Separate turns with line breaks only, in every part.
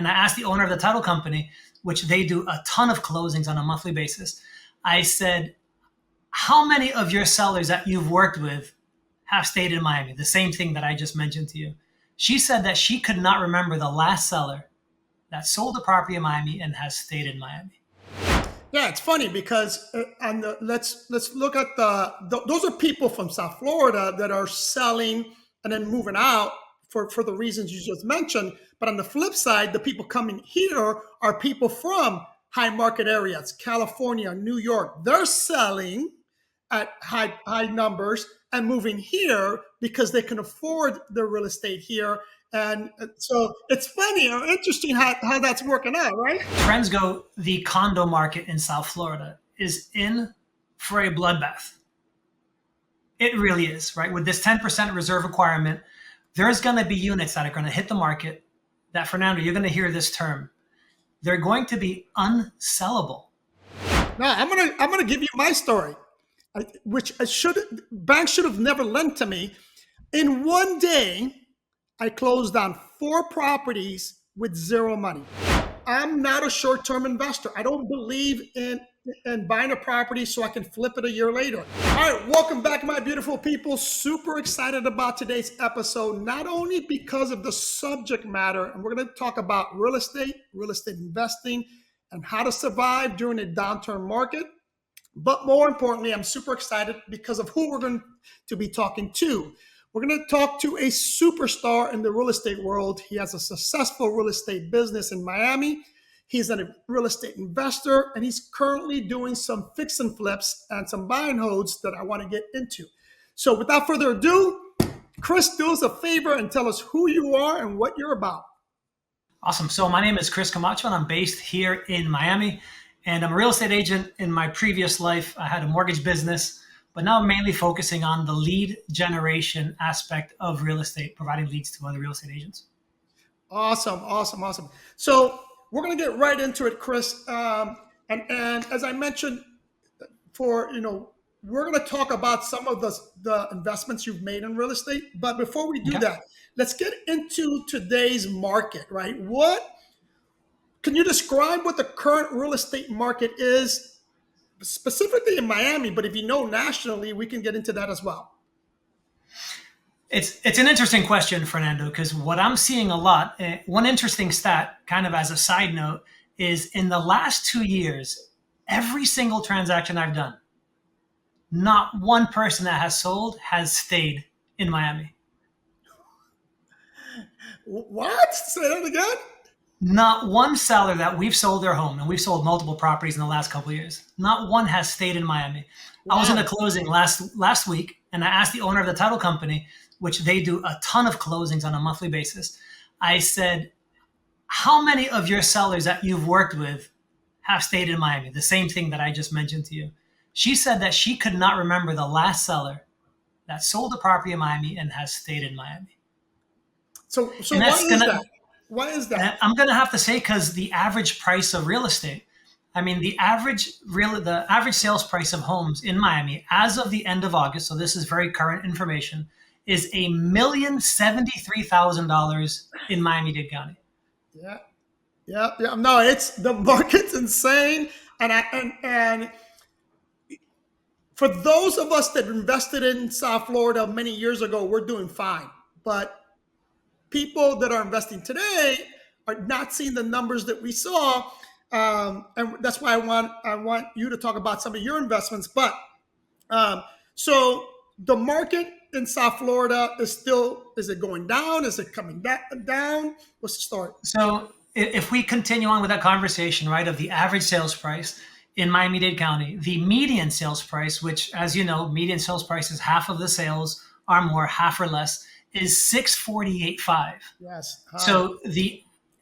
And I asked the owner of the title company, which they do a ton of closings on a monthly basis. I said, how many of your sellers that you've worked with have stayed in Miami? The same thing that I just mentioned to you. She said that she could not remember the last seller that sold a property in Miami and has stayed in Miami.
Yeah, it's funny because let's look at those are people from South Florida that are selling and then moving out for the reasons you just mentioned. But on the flip side, the people coming here are people from high market areas, California, New York. They're selling at high numbers and moving here because they can afford the real estate here. And so it's funny or interesting how that's working out, right?
Trends go, the condo market in South Florida is in for a bloodbath. It really is, right? With this 10% reserve requirement, there's going to be units that are going to hit the market that, Fernando, you're going to hear this term. They're going to be unsellable.
Now I'm gonna give you my story, which banks should have never lent to me. In one day, I closed on 4 properties with zero money. I'm not a short-term investor. I don't believe in buying a property so I can flip it a year later. All right, welcome back, my beautiful people. Super excited about today's episode, not only because of the subject matter, and we're going to talk about real estate investing, and how to survive during a downturn market. But more importantly, I'm super excited because of who we're going to be talking to. We're going to talk to a superstar in the real estate world. He has a successful real estate business in Miami. He's a real estate investor, and he's currently doing some fix and flips and some buy and holds that I want to get into. So without further ado, Chris, do us a favor and tell us who you are and what you're about.
Awesome. So my name is Chris Camacho, and I'm based here in Miami. And I'm a real estate agent. In my previous life, I had a mortgage business, but now I'm mainly focusing on the lead generation aspect of real estate, providing leads to other real estate agents.
Awesome. So we're going to get right into it, Chris. And as I mentioned, we're going to talk about some of the investments you've made in real estate. But before we do that, let's get into today's market, right? Can you describe what the current real estate market is, specifically in Miami? But if you know nationally, we can get into that as well.
It's an interesting question, Fernando, because what I'm seeing a lot, one interesting stat, kind of as a side note, is in the last 2 years, every single transaction I've done, not one person that has sold has stayed in Miami.
What? Say that again?
Not one seller that we've sold their home, and we've sold multiple properties in the last couple of years, not one has stayed in Miami. Wow. I was in a closing last week, and I asked the owner of the title company, which they do a ton of closings on a monthly basis. I said, how many of your sellers that you've worked with have stayed in Miami? The same thing that I just mentioned to you. She said that she could not remember the last seller that sold a property in Miami and has stayed in Miami.
So why is that? Why is that?
I'm going to have to say, because the average price of real estate, I mean, the average sales price of homes in Miami as of the end of August, so this is very current information, is $1,073,000 in Miami-Dade County.
Yeah. No, the market's insane, and for those of us that invested in South Florida many years ago, we're doing fine. But people that are investing today are not seeing the numbers that we saw, and that's why I want you to talk about some of your investments. But so the market in South Florida is it going down? Is it coming down? What's the story?
So if we continue on with that conversation, right, of the average sales price in Miami-Dade County, the median sales price, which, as you know, median sales price is half of the sales are more, half or less, is $648,500.
Yes.
So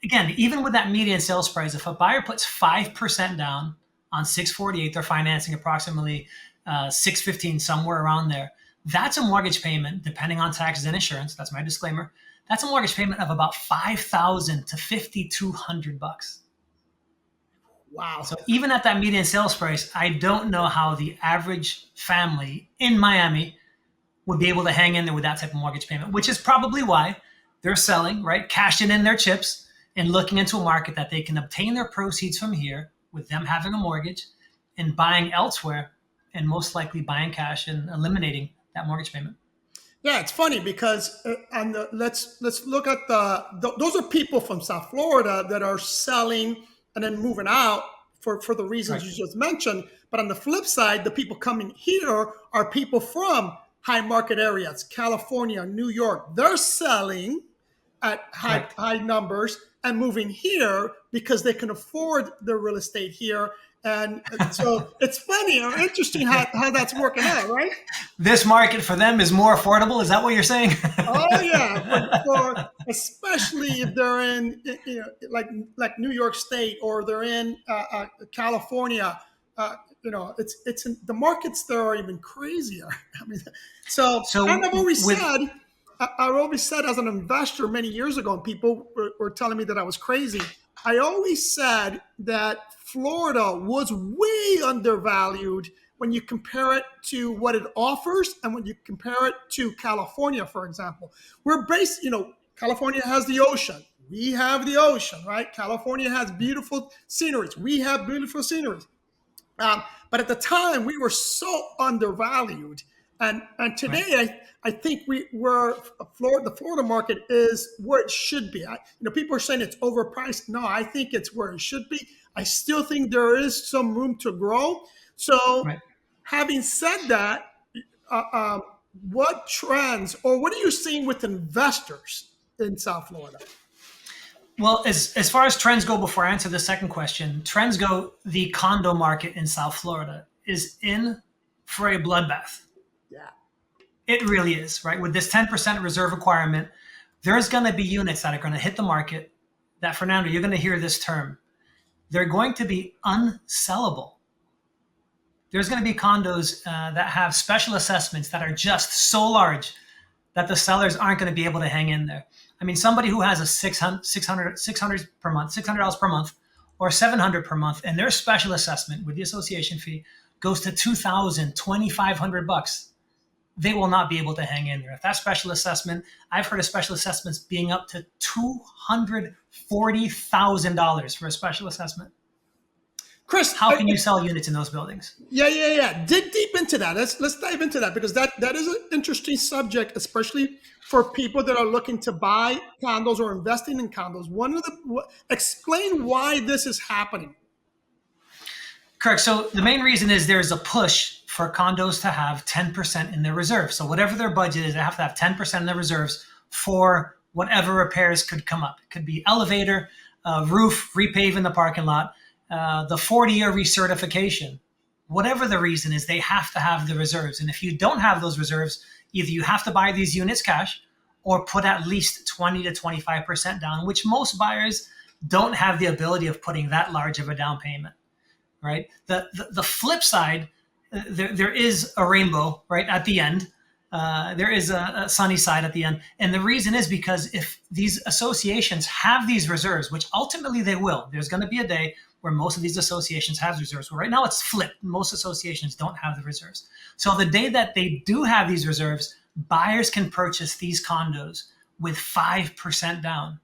even with that median sales price, if a buyer puts 5% down on $648,000, they're financing approximately $615,000, somewhere around there. That's a mortgage payment, depending on taxes and insurance. That's my disclaimer. That's a mortgage payment of about $5,000 to $5,200.
Wow.
So even at that median sales price, I don't know how the average family in Miami would be able to hang in there with that type of mortgage payment, which is probably why they're selling, right? Cashing in their chips, and looking into a market that they can obtain their proceeds from here with them having a mortgage and buying elsewhere, and most likely buying cash and eliminating that mortgage payment.
Yeah, it's funny because on the let's look at those are people from South Florida that are selling and then moving out for the reasons
Right.
you just mentioned. But on the flip side, the people coming here are people from high market areas, California, New York. They're selling at
Correct.
high numbers and moving here because they can afford the real estate here. And so it's funny or interesting how that's working out, right?
This market for them is more affordable. Is that what you're saying?
Oh yeah, for especially if they're in like New York State or they're in California. The markets there are even crazier. I mean, so and
So
I've always
with
said, I've always said as an investor many years ago, and people were telling me that I was crazy. I always said that Florida was way undervalued when you compare it to what it offers and when you compare it to California, for example. We're based, California has the ocean. We have the ocean, right? California has beautiful sceneries. We have beautiful sceneries. But at the time, we were so undervalued. And
right.
today, I think the Florida market is where it should be. People are saying it's overpriced. No, I think it's where it should be. I still think there is some room to grow. So,
Right.
having said that, uh, um, what trends or what are you seeing with investors in South Florida?
Well, as far as trends go, before I answer the second question, trends go, the condo market in South Florida is in for a bloodbath.
Yeah.
It really is, right? With this 10% reserve requirement, there's going to be units that are going to hit the market that, Fernando, you're going to hear this term. They're going to be unsellable. There's going to be condos that have special assessments that are just so large that the sellers aren't going to be able to hang in there. I mean, somebody who has a 600 per month, $600 per month, or 700 per month, and their special assessment with the association fee goes to 2,000, 2,500 bucks. They will not be able to hang in there. If that special assessment, I've heard of special assessments being up to $240,000 for a special assessment.
Chris,
How can you sell units in those buildings?
Yeah. Dig deep into that. Let's dive into that because that is an interesting subject, especially for people that are looking to buy condos or investing in condos. Explain why this is happening.
Correct. So the main reason is there's a push for condos to have 10% in their reserves. So whatever their budget is, they have to have 10% in their reserves for whatever repairs could come up. It could be elevator, roof, repave in the parking lot, the 40-year recertification. Whatever the reason is, they have to have the reserves. And if you don't have those reserves, either you have to buy these units cash or put at least 20 to 25% down, which most buyers don't have the ability of putting that large of a down payment. Right. The flip side, there is a rainbow right at the end. There is a sunny side at the end. And the reason is because if these associations have these reserves, which ultimately they will, there's going to be a day where most of these associations have reserves. Well, right now it's flipped. Most associations don't have the reserves. So the day that they do have these reserves, buyers can purchase these condos with 5% down.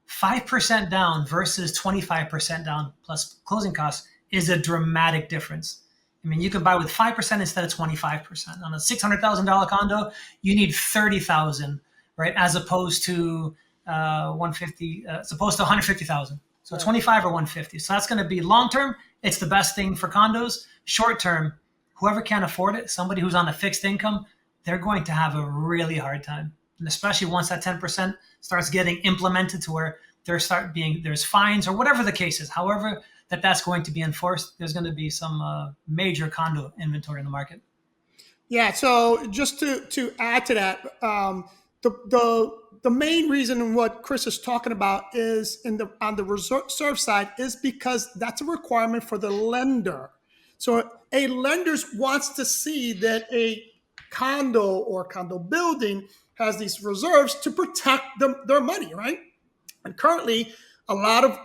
5% down versus 25% down plus closing costs is a dramatic difference. I mean, you can buy with 5% instead of 25%. On a $600,000 condo, you need 30,000, right? As opposed to 150, as opposed to 150,000. So 25 or 150. So that's going to be long term. It's the best thing for condos. Short term, whoever can't afford it, somebody who's on a fixed income, they're going to have a really hard time. And especially once that 10% starts getting implemented to where there's fines or whatever the case is. However, that's going to be enforced, there's going to be some major condo inventory in the market.
Yeah. So just to add to that, the main reason what Chris is talking about is on the reserve side is because that's a requirement for the lender. So a lender wants to see that a condo or condo building has these reserves to protect their money, right? And currently, a lot of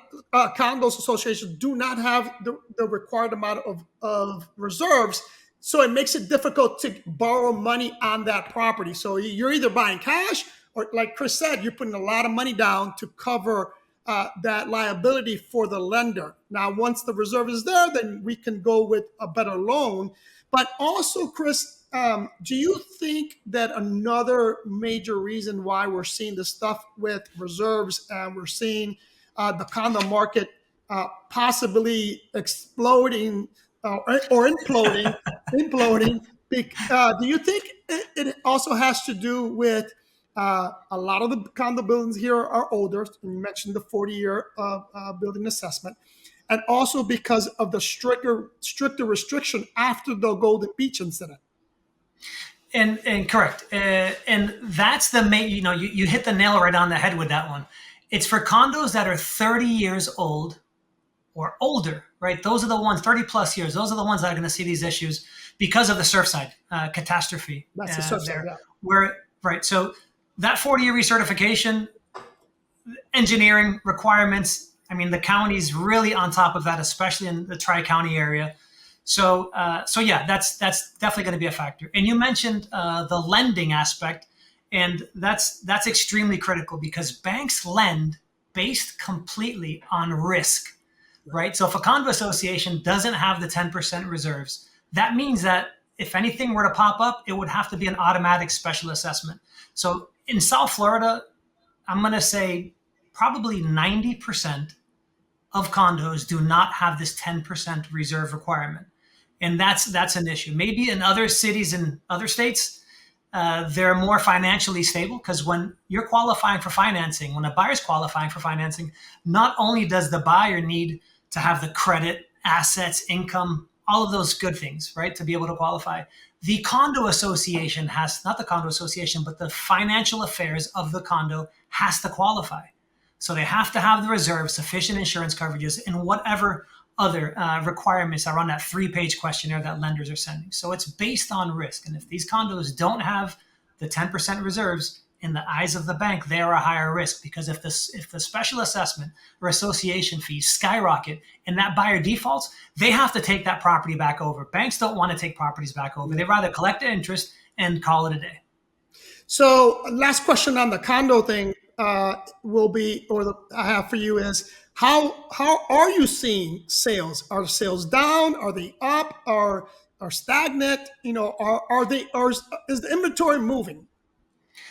condos associations do not have the required amount of reserves. So it makes it difficult to borrow money on that property. So you're either buying cash or, like Chris said, you're putting a lot of money down to cover that liability for the lender. Now, once the reserve is there, then we can go with a better loan. But also, Chris, do you think that another major reason why we're seeing this stuff with reserves and we're seeing the condo market possibly exploding or imploding? Do you think it also has to do with a lot of the condo buildings here are older? You mentioned the 40-year building assessment, and also because of the stricter restriction after the Golden Beach incident.
And correct. And that's the main, you hit the nail right on the head with that one. It's for condos that are 30 years old or older, right? Those are the ones, 30 plus years. Those are the ones that are going to see these issues because of the Surfside catastrophe.
That's the Surfside, yeah.
Right. So that 40-year recertification, engineering requirements, I mean, the county's really on top of that, especially in the Tri-County area. So yeah, that's definitely going to be a factor. And you mentioned the lending aspect, and that's extremely critical because banks lend based completely on risk, right? So if a condo association doesn't have the 10% reserves, that means that if anything were to pop up, it would have to be an automatic special assessment. So in South Florida, I'm going to say probably 90% of condos do not have this 10% reserve requirement. And that's an issue. Maybe in other cities and other states, they're more financially stable because when you're qualifying for financing, when a buyer's qualifying for financing, not only does the buyer need to have the credit, assets, income, all of those good things, right, to be able to qualify. The condo association has, not the condo association, but the financial affairs of the condo has to qualify. So they have to have the reserve, sufficient insurance coverages, and whatever other requirements are on that 3-page questionnaire that lenders are sending. So it's based on risk. And if these condos don't have the 10% reserves, in the eyes of the bank, they are a higher risk because if the special assessment or association fees skyrocket and that buyer defaults, they have to take that property back over. Banks don't want to take properties back over. They'd rather collect the interest and call it a day.
So last question on the condo thing I have for you is, how are you seeing sales? Are sales down? Are they up? Are stagnant? Is the inventory moving?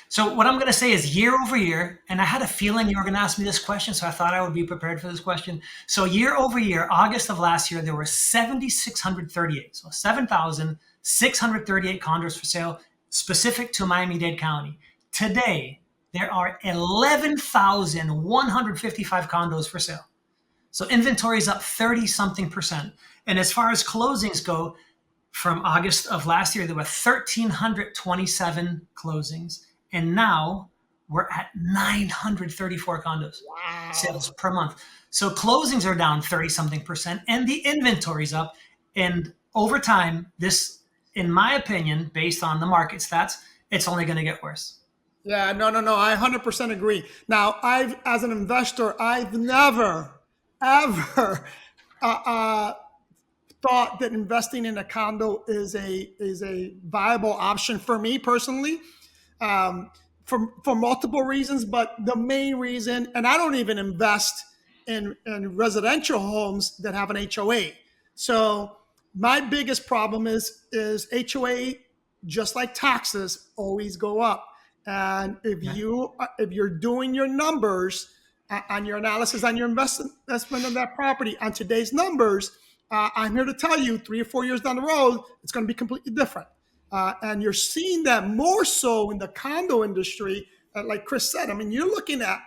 So what I'm going to say is year over year, and I had a feeling you were going to ask me this question, so I thought I would be prepared for this question. So year over year, August of last year, there were 7,638, so 7,638 condos for sale specific to Miami-Dade County. Today, there are 11,155 condos for sale. So inventory is up 30-something%. And as far as closings go, from August of last year, there were 1,327 closings. And now we're at 934 condos sales per month. So closings are down 30-something%, and the inventory's up. And over time, this, in my opinion, based on the market stats, it's only going to get worse.
Yeah, no. I 100% agree. Now, as an investor, I've never, ever thought that investing in a condo is a viable option for me personally. For multiple reasons, but the main reason, and I don't even invest in residential homes that have an HOA. So my biggest problem is HOA, just like taxes, always go up. And if you're doing your numbers on your analysis on your investment of that property on today's numbers, I'm here to tell you 3 or 4 years down the road, it's going to be completely different. And you're seeing that more so in the condo industry. Like Chris said, I mean, you're looking at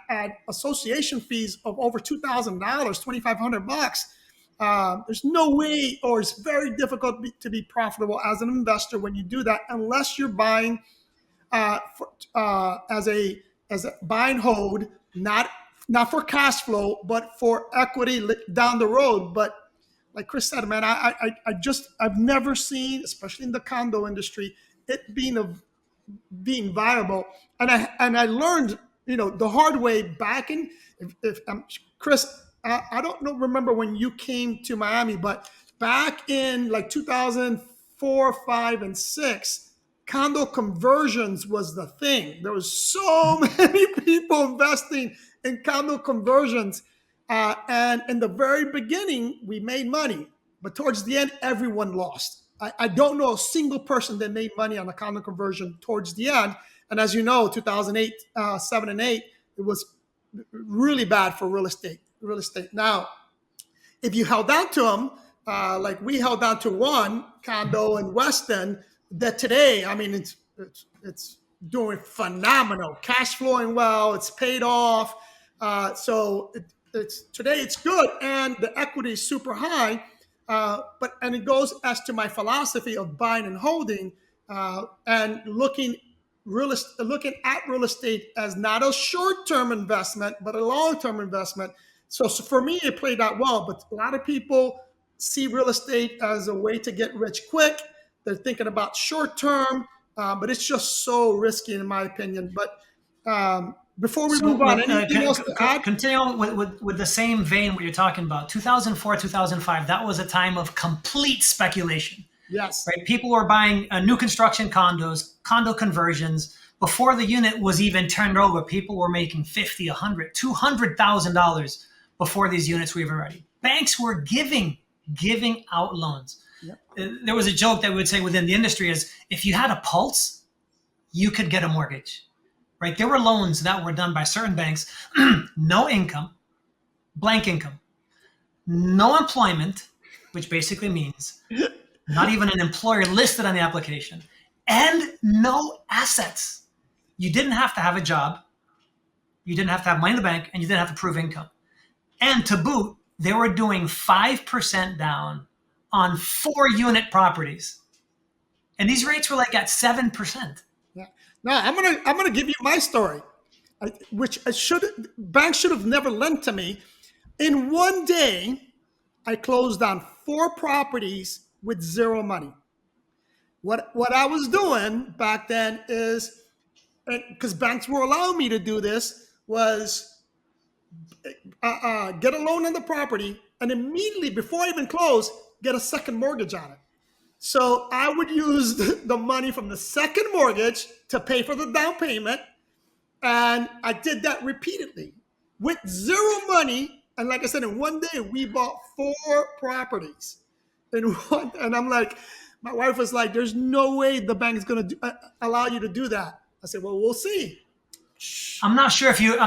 association fees of over $2,000, $2,500. There's no way, or it's very difficult to be profitable as an investor when you do that, unless you're buying as a buy and hold, not for cash flow, but for equity down the road. But like Chris said, man, I've never seen, especially in the condo industry, it being viable. And I learned, the hard way back in, Chris, I don't remember when you came to Miami, but back in like 2004, 5, and 6, condo conversions was the thing. There was so many people investing in condo conversions. And in the very beginning, we made money, but towards the end, everyone lost. I don't know a single person that made money on a condo conversion towards the end. And as you know, 2008, 7, and 8, it was really bad for real estate. Real estate. Now, if you held on to them, like we held on to one condo in Weston, that today, I mean, it's doing phenomenal, cash flowing well, it's paid off. So it's today it's good, and the equity is super high. And it goes as to my philosophy of buying and holding, and looking at real estate as not a short-term investment, but a long-term investment. So for me, it played out well. But a lot of people see real estate as a way to get rich quick. They're thinking about short-term, but it's just so risky, in my opinion. But before we move on, anything else to add?
Continuing with the same vein what you're talking about, 2004, 2005, that was a time of complete speculation.
Yes.
Right? People were buying new construction condos, condo conversions. Before the unit was even turned over, people were making $50, $100, $200,000 before these units were even ready. Banks were giving out loans. Yep. There was a joke that we would say within the industry is, if you had a pulse, you could get a mortgage. Right? There were loans that were done by certain banks, no income, blank income, no employment, which basically means not even an employer listed on the application, and no assets. You didn't have to have a job, you didn't have to have money in the bank, and you didn't have to prove income. And to boot, they were doing 5% down on 4-unit properties. And these rates were like at 7%.
Yeah. Now I'm gonna give you my story, which banks should have never lent to me. In one day, I closed on 4 properties with zero money. What I was doing back then is, because banks were allowing me to do this, was get a loan on the property and immediately, before I even close, get a second mortgage on it. So I would use the money from the second mortgage to pay for the down payment. And I did that repeatedly with zero money. And like I said, in one day, we bought 4 properties. And I'm like, my wife was like, there's no way the bank is going to allow you to do that. I said, well, we'll see.
I'm not sure if you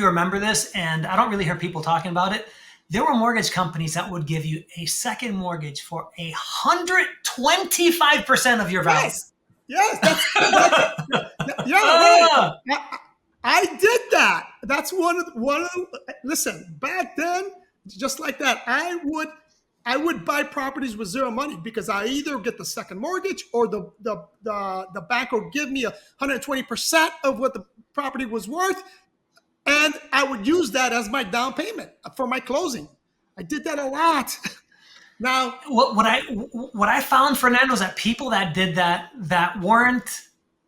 remember this, and I don't really hear people talking about it. There were mortgage companies that would give you a second mortgage for 125% of your value.
Yes. Right. I did that. That's one of. Listen, back then, just like that, I would buy properties with zero money, because I either get the second mortgage, or the bank will give me 120% of what the property was worth, and I would use that as my down payment for my closing. I did that a lot. Now,
what I found, Fernando, is that people that did that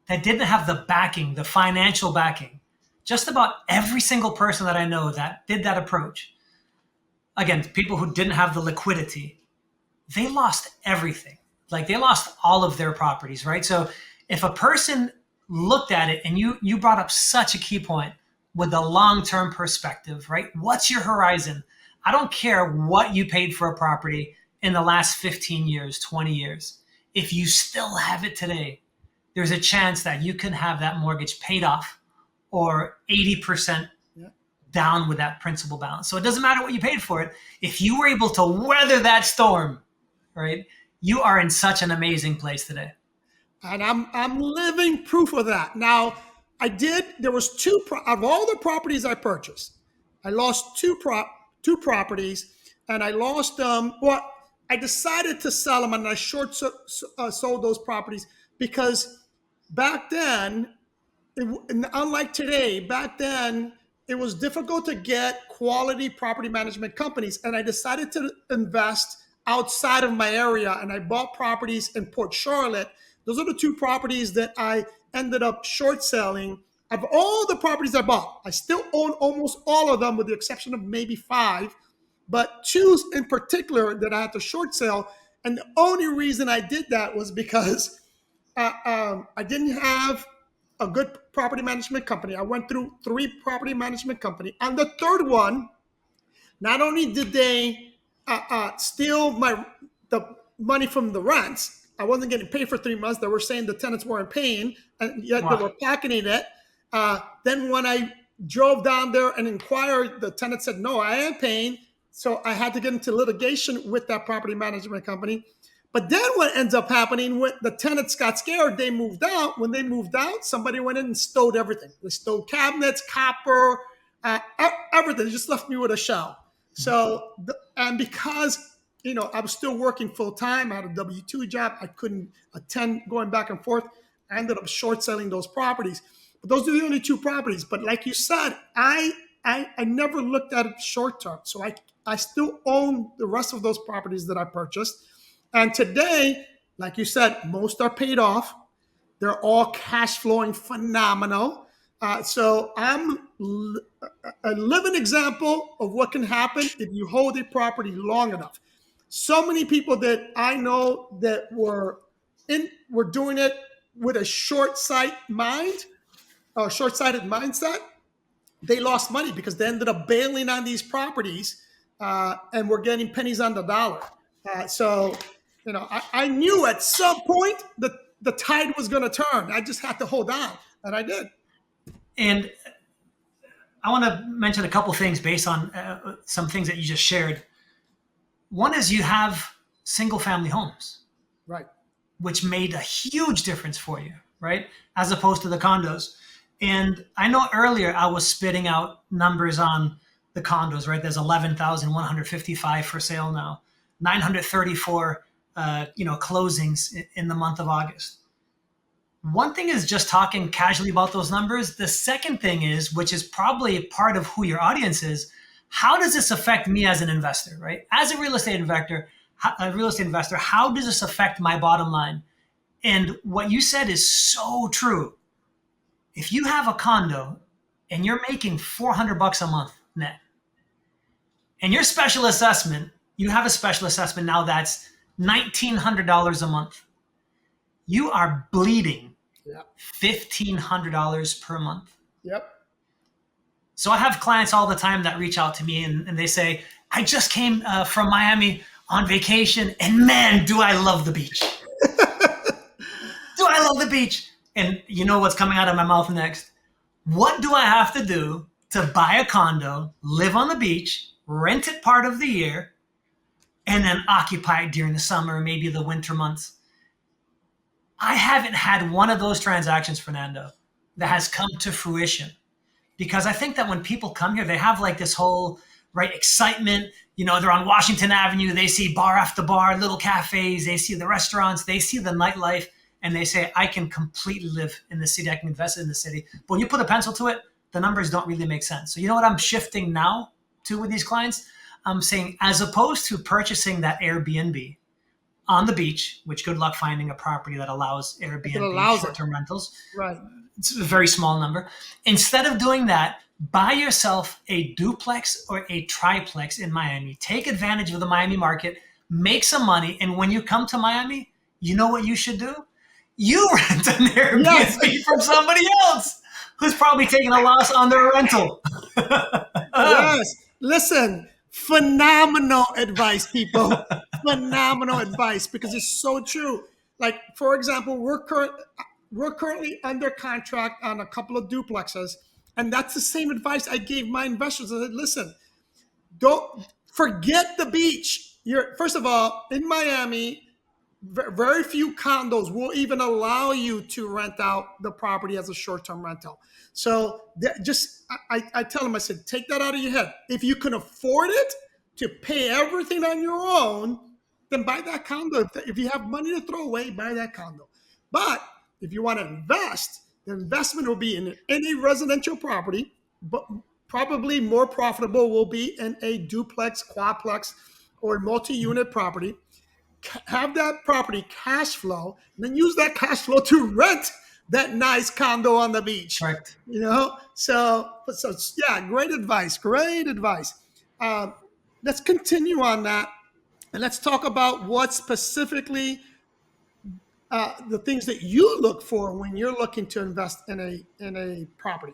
didn't have the backing, the financial backing. Just about every single person that I know that did that approach, again, people who didn't have the liquidity, they lost everything. Like, they lost all of their properties, right? So if a person looked at it, and you brought up such a key point with the long-term perspective, right? What's your horizon? I don't care what you paid for a property in the last 15 years, 20 years. If you still have it today, there's a chance that you can have that mortgage paid off, or 80% down with that principal balance. So it doesn't matter what you paid for it. If you were able to weather that storm, right, you are in such an amazing place today.
And I'm living proof of that. Now, there was 2 of all the properties I purchased, I lost 2 properties, and I lost them. Well, I decided to sell them, and I sold those properties, because back then, unlike today, back then, it was difficult to get quality property management companies. And I decided to invest outside of my area, and I bought properties in Port Charlotte. Those are the 2 properties that I ended up short selling. Of all the properties I bought, I still own almost all of them, with the exception of maybe 5, but 2 in particular that I had to short sell. And the only reason I did that was because I didn't have a good property management company. I went through 3 property management company. On the third one, not only did they steal the money from the rents, I wasn't getting paid for 3 months. They were saying the tenants weren't paying, and yet they
Wow.
were pocketing it. Then when I drove down there and inquired, the tenant said, "No, I am paying." So I had to get into litigation with that property management company. But then what ends up happening when the tenants got scared, they moved out. When they moved out, somebody went in and stole everything. They stole cabinets, copper, everything. They just left me with a shell. So, and because, I was still working full time, I had a W-2 job, I couldn't attend going back and forth. I ended up short selling those properties. But those are the only 2 properties. But like you said, I never looked at it short term. So I still own the rest of those properties that I purchased. And today, like you said, most are paid off. They're all cash flowing phenomenal. So I'm a living example of what can happen if you hold a property long enough. So many people that I know that were doing it with a short-sighted mindset. They lost money because they ended up bailing on these properties, and were getting pennies on the dollar. So, I knew at some point that the tide was going to turn. I just had to hold on, and I did.
And I want to mention a couple things based on some things that you just shared. One is you have single family homes,
Right.
which made a huge difference for you, right? As opposed to the condos. And I know earlier I was spitting out numbers on the condos, right? There's 11,155 for sale now, 934, closings in the month of August. One thing is just talking casually about those numbers. The second thing is, which is probably part of who your audience is, how does this affect me as an investor, right? As a real estate investor, how does this affect my bottom line? And what you said is so true. If you have a condo and you're making $400 a month net, and your special assessment, you have a special assessment now that's $1,900 a month, you are bleeding
Yep.
$1,500 per month.
Yep.
So I have clients all the time that reach out to me and they say, I just came from Miami on vacation, and man, do I love the beach. Do I love the beach? And you know what's coming out of my mouth next? What do I have to do to buy a condo, live on the beach, rent it part of the year, and then occupy it during the summer, maybe the winter months? I haven't had one of those transactions, Fernando, that has come to fruition. Because I think that when people come here, they have like this whole excitement. They're on Washington Avenue. They see bar after bar, little cafes. They see the restaurants. They see the nightlife. And they say, I can completely live in the city. I can invest in the city. But when you put a pencil to it, the numbers don't really make sense. So you know what I'm shifting now to with these clients? I'm saying, as opposed to purchasing that Airbnb on the beach, which good luck finding a property that allows Airbnb short-term rentals.
Right.
It's a very small number. Instead of doing that, buy yourself a duplex or a triplex in Miami. Take advantage of the Miami market, make some money. And when you come to Miami, you know what you should do? You rent an Airbnb from somebody else who's probably taking a loss on their rental.
Yes. Listen, phenomenal advice, people. Phenomenal advice, because it's so true. Like, for example, we're currently under contract on a couple of duplexes, and that's the same advice I gave my investors. I said, listen, don't forget the beach. First of all, in Miami, very few condos will even allow you to rent out the property as a short-term rental. So I tell them, I said, take that out of your head. If you can afford it to pay everything on your own, then buy that condo. If you have money to throw away, buy that condo. But if you want to invest, the investment will be in any residential property, but probably more profitable will be in a duplex, quadplex, or multi-unit property. Have that property cash flow, and then use that cash flow to rent that nice condo on the beach.
Correct.
So yeah, great advice. Let's continue on that, and let's talk about what specifically the things that you look for when you're looking to invest in a property?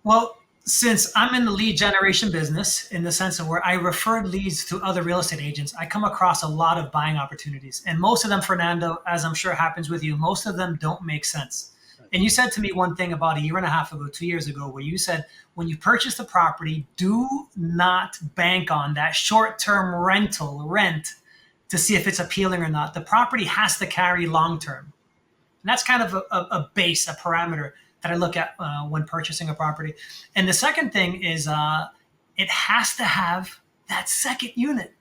Well, since I'm in the lead generation business, in the sense of where I referred leads to other real estate agents, I come across a lot of buying opportunities. And most of them, Fernando, as I'm sure happens with you, most of them don't make sense. And you said to me one thing about a year and a half ago, 2 years ago, where you said, when you purchase the property, do not bank on that short term rent to see if it's appealing or not. The property has to carry long term. And that's kind of a base, a parameter that I look at when purchasing a property. And the second thing is it has to have that second unit.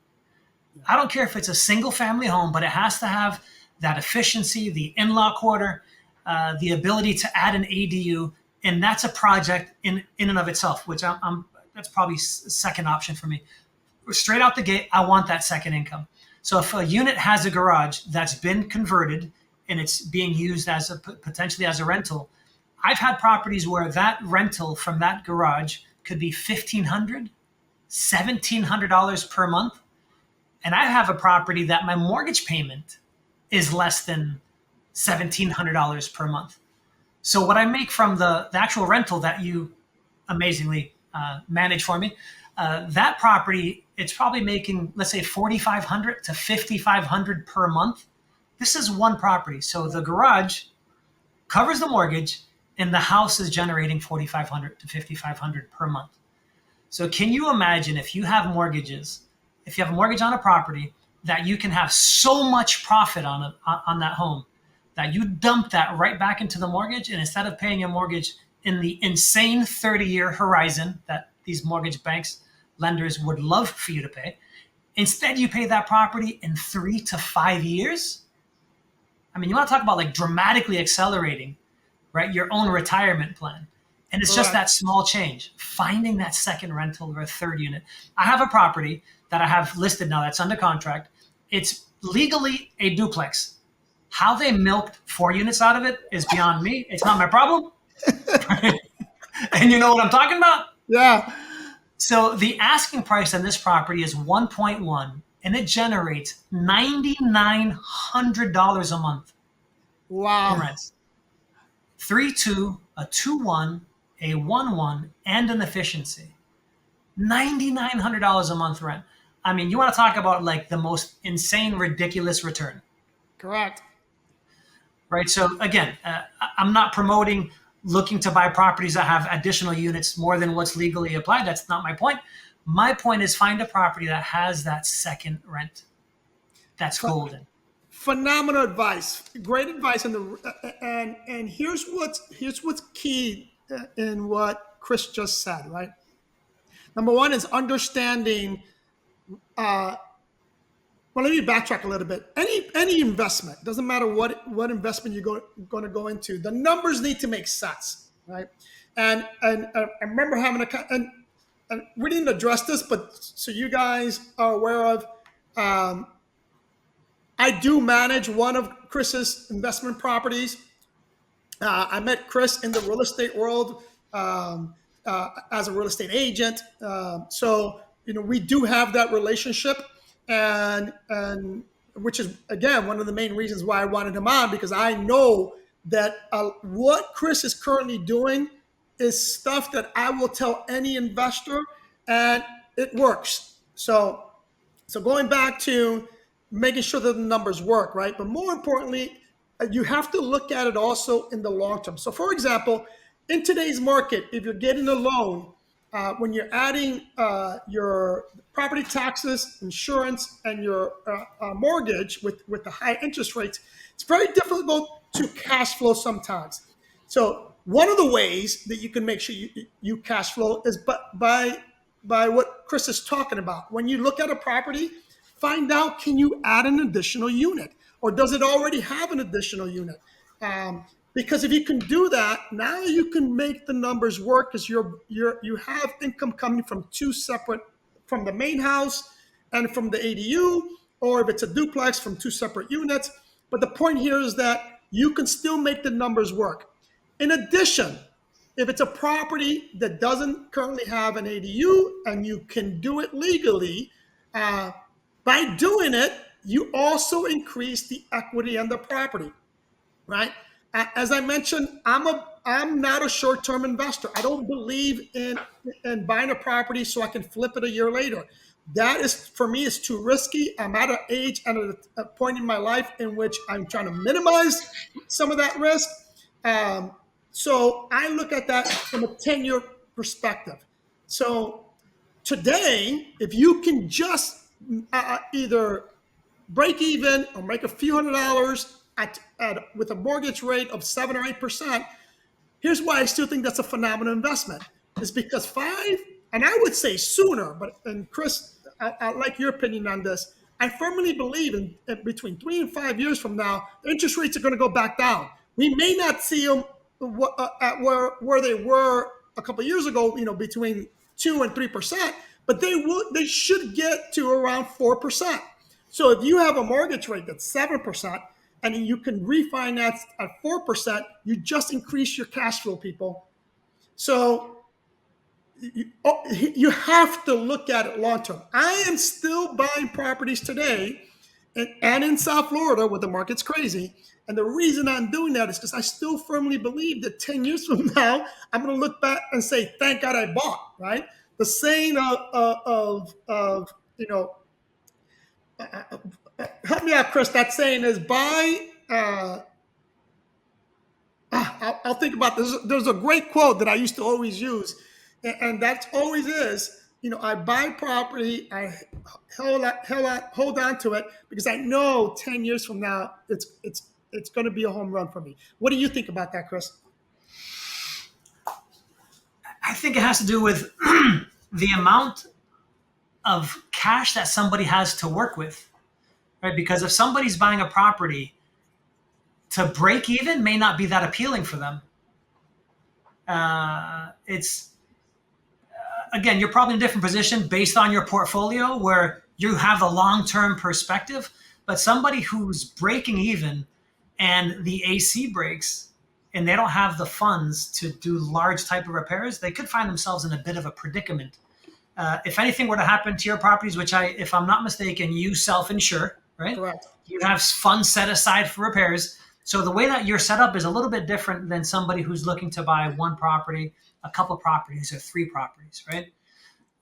I don't care if it's a single family home, but it has to have that efficiency, the in-law quarter, the ability to add an ADU. And that's a project in and of itself, which that's probably second option for me. Straight out the gate, I want that second income. So if a unit has a garage that's been converted and it's being used as potentially as a rental, I've had properties where that rental from that garage could be $1,500, $1,700 per month. And I have a property that my mortgage payment is less than $1,700 per month. So what I make from the actual rental that you amazingly manage for me, that property, it's probably making, let's say, $4,500 to $5,500 per month. This is one property. So the garage covers the mortgage and the house is generating $4,500 to $5,500 per month. So can you imagine if you have mortgages, if you have a mortgage on a property, that you can have so much profit on that home that you dump that right back into the mortgage, and instead of paying a mortgage in the insane 30-year horizon that these mortgage banks, lenders would love for you to pay, instead you pay that property in 3 to 5 years? I mean, you want to talk about like dramatically accelerating, right, your own retirement plan. And it's just that small change, finding that second rental or a third unit. I have a property that I have listed now that's under contract. It's legally a duplex. How they milked 4 units out of it is beyond me. It's not my problem. And you know what I'm talking about?
Yeah.
So the asking price on this property is 1.1, and it generates $9,900 a month in
Wow.
rents. 3.2, a 2.1, a 1.1, and an efficiency. $9,900 a month rent. I mean, you want to talk about like the most insane, ridiculous return,
Correct.
right? So again, I'm not promoting looking to buy properties that have additional units more than what's legally applied. That's not my point. My point is find a property that has that second rent. That's golden.
Phenomenal advice, great advice, and here's what's key in what Chris just said. Right, number one is understanding. Well, let me backtrack a little bit. Any investment, doesn't matter what investment you're going to go into, the numbers need to make sense, right? And I remember having and we didn't address this, but so you guys are aware of. I do manage one of Chris's investment properties. I met Chris in the real estate world as a real estate agent. So we do have that relationship, and which is again one of the main reasons why I wanted him on, because I know that what Chris is currently doing is stuff that I will tell any investor, and it works. So going back to making sure that the numbers work, right? But more importantly, you have to look at it also in the long term. So for example, in today's market, if you're getting a loan, when you're adding your property taxes, insurance, and your mortgage with the high interest rates, it's very difficult to cash flow sometimes. So one of the ways that you can make sure you cash flow is by what Chris is talking about. When you look at a property, find out, can you add an additional unit, or does it already have an additional unit? Because if you can do that, now you can make the numbers work, because you have income coming from from the main house and from the ADU, or if it's a duplex, from 2 separate units. But the point here is that you can still make the numbers work. In addition, if it's a property that doesn't currently have an ADU and you can do it legally, by doing it, you also increase the equity on the property, right? As I mentioned, I'm not a short-term investor. I don't believe in buying a property so I can flip it a year later. That is, for me, is too risky. I'm at an age and at a point in my life in which I'm trying to minimize some of that risk. So I look at that from a 10-year perspective. So today, if you can just either break even or make a few $100s with a mortgage rate of 7 or 8%, here's why I still think that's a phenomenal investment. Is because and I would say sooner, and Chris, I like your opinion on this. I firmly believe in between 3 and 5 years from now, the interest rates are going to go back down. We may not see them at where they were a couple of years ago, between 2 and 3%, but they should get to around 4%. So if you have a mortgage rate that's 7%, and you can refinance at 4%, you just increase your cash flow, people. So you have to look at it long term. I am still buying properties today and in South Florida where the market's crazy. And the reason I'm doing that is because I still firmly believe that 10 years from now, I'm going to look back and say, thank God I bought, right? The saying help me out, Chris. That saying is buy. I'll think about this. There's a great quote that I used to always use, and that always is, I buy property, I hold on to it because I know 10 years from now it's going to be a home run for me. What do you think about that, Chris?
I think it has to do with the amount of cash that somebody has to work with, right? Because if somebody's buying a property, to break even may not be that appealing for them. It's again, you're probably in a different position based on your portfolio where you have the long-term perspective. But somebody who's breaking even and the AC breaks and they don't have the funds to do large type of repairs, they could find themselves in a bit of a predicament. If anything were to happen to your properties, which if I'm not mistaken, you self-insure, right?
Correct.
You have funds set aside for repairs. So the way that you're set up is a little bit different than somebody who's looking to buy one property, a couple properties, or 3 properties, right?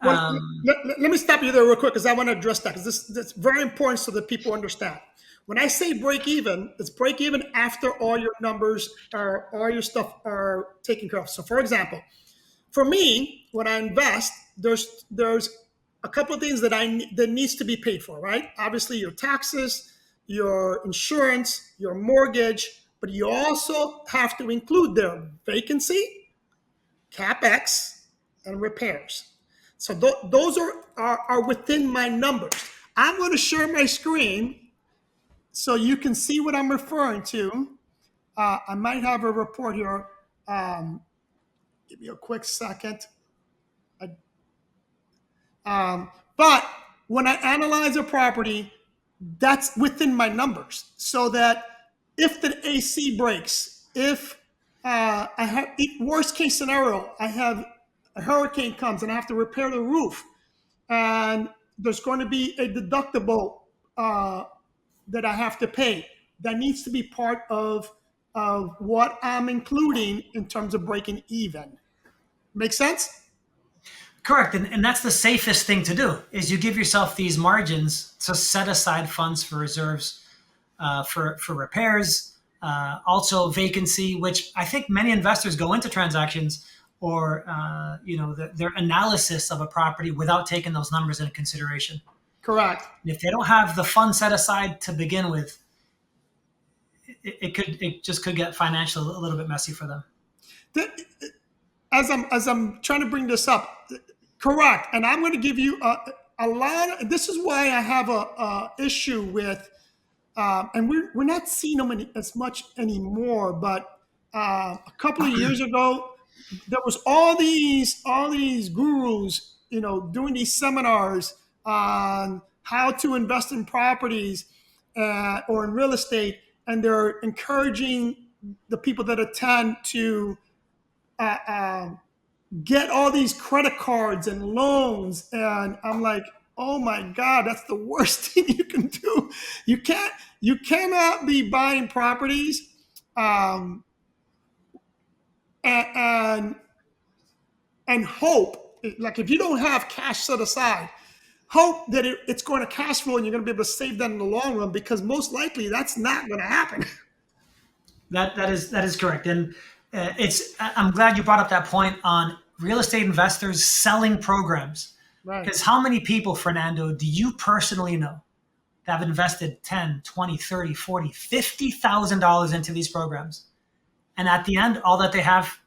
Well, let me stop you there real quick because I want to address that because this is very important so that people understand. When I say break even, it's break even after all your numbers all your stuff are taken care of. So, for example, for me, when I invest, there's a couple of things that needs to be paid for, right? Obviously, your taxes, your insurance, your mortgage, but you also have to include their vacancy, capex, and repairs. So those are within my numbers. I'm going to share my screen so you can see what I'm referring to. I might have a report here. Give me a quick second. But when I analyze a property, that's within my numbers. So that if the AC breaks, if I have worst case scenario, I have a hurricane comes and I have to repair the roof, and there's going to be a deductible that I have to pay. That needs to be part of what I'm including in terms of breaking even. Make sense?
Correct. And that's the safest thing to do is you give yourself these margins to set aside funds for reserves, for repairs, also vacancy, which I think many investors go into transactions or their analysis of a property without taking those numbers into consideration.
Correct.
And if they don't have the funds set aside to begin with, it just could get financially a little bit messy for them.
As I'm trying to bring this up, correct. And I'm going to give you a lot. This is why I have a issue with, and we're not seeing them as much anymore. But a couple of years ago, there was all these gurus, doing these seminars on how to invest in properties or in real estate, and they're encouraging the people that attend to get all these credit cards and loans. And I'm like, oh my God, that's the worst thing you can do. You cannot be buying properties um, and, and and hope, like if you don't have cash set aside, hope that it's going to cash flow and you're going to be able to save that in the long run, because most likely that's not going to happen.
That is correct, and I'm glad you brought up that point on real estate investors selling programs.
Right.
Because how many people, Fernando, do you personally know that have invested 10, 20, 30, 40, $50,000 into these programs? And at the end, all that they have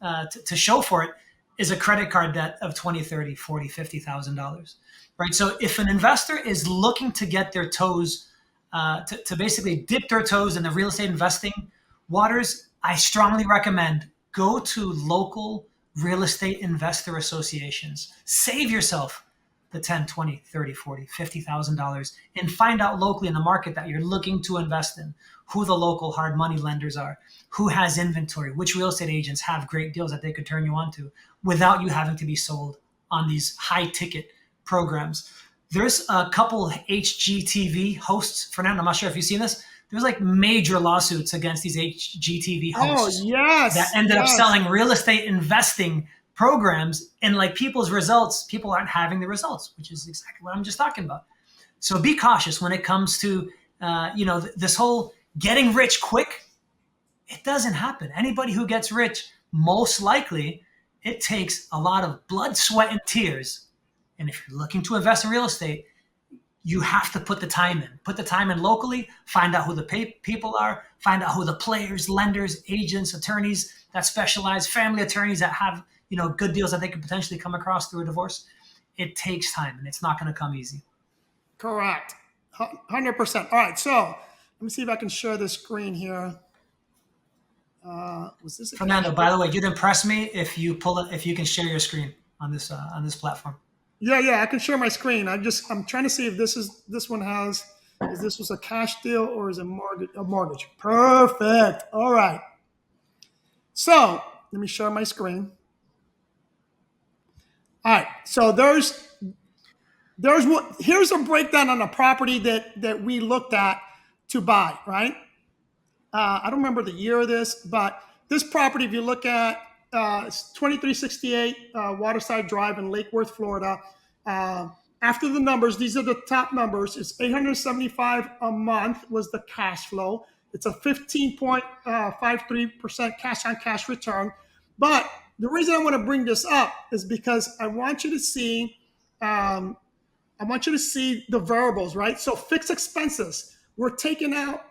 to show for it is a credit card debt of 20, 30, 40, $50,000, right? So if an investor is looking to get their toes, to basically dip their toes in the real estate investing waters, I strongly recommend go to local real estate investor associations. Save yourself the 10, 20, 30, 40, $50,000 and find out locally in the market that you're looking to invest in who the local hard money lenders are, who has inventory, which real estate agents have great deals that they could turn you on to without you having to be sold on these high ticket programs. There's a couple HGTV hosts, Fernando, I'm not sure if you've seen this. There's like major lawsuits against these HGTV hosts that ended up selling real estate investing programs, and like people's results, people aren't having the results, which is exactly what I'm just talking about. So be cautious when it comes to, this whole getting rich quick. It doesn't happen. Anybody who gets rich, most likely it takes a lot of blood, sweat, and tears. And if you're looking to invest in real estate, you have to put the time in. Put the time in locally, find out who the people are, find out who the players, lenders, agents, attorneys that specialize, family attorneys that have, good deals that they could potentially come across through a divorce. It takes time, and it's not going to come easy.
Correct. 100%. All right, so let me see if I can share this screen here. Was this
Fernando, by the way, you'd impress me if you can share your screen on this platform.
Yeah, I can share my screen. I'm trying to see if this was a cash deal or is it a mortgage. Perfect. All right. So let me share my screen. All right. So here's a breakdown on a property that we looked at to buy, right? I don't remember the year of this, but this property, if you look at, it's 2368 Waterside Drive in Lake Worth, Florida. After the numbers, these are the top numbers. It's $875 a month was the cash flow. It's a 15.53% cash on cash return. But the reason I want to bring this up is because I want you to see the variables, right? So fixed expenses, we're taking out.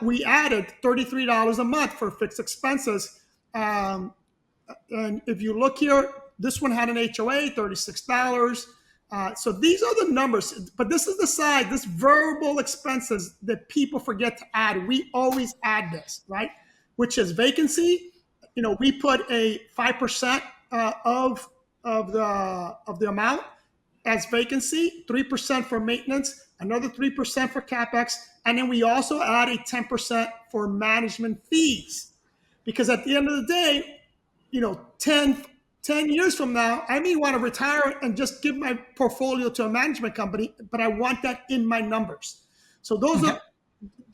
We added $33 a month for fixed expenses. And if you look here, this one had an HOA, $36. So these are the numbers, but this is the side, this variable expenses that people forget to add. We always add this, right? Which is vacancy. We put a 5% of the amount as vacancy, 3% for maintenance, another 3% for CapEx, and then we also add a 10% for management fees. Because at the end of the day, 10 years from now, I may want to retire and just give my portfolio to a management company, but I want that in my numbers. So those are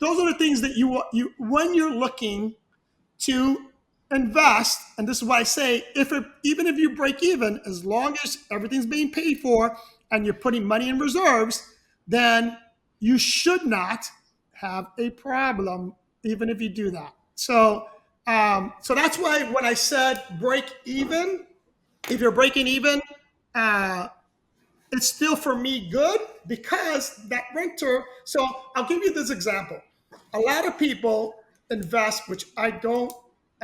the things that you when you're looking to invest, and this is why I say, even if you break even, as long as everything's being paid for and you're putting money in reserves, then you should not have a problem, even if you do that. So that's why when I said break even, if you're breaking even, it's still for me good, because that renter. So I'll give you this example. A lot of people invest, which I'm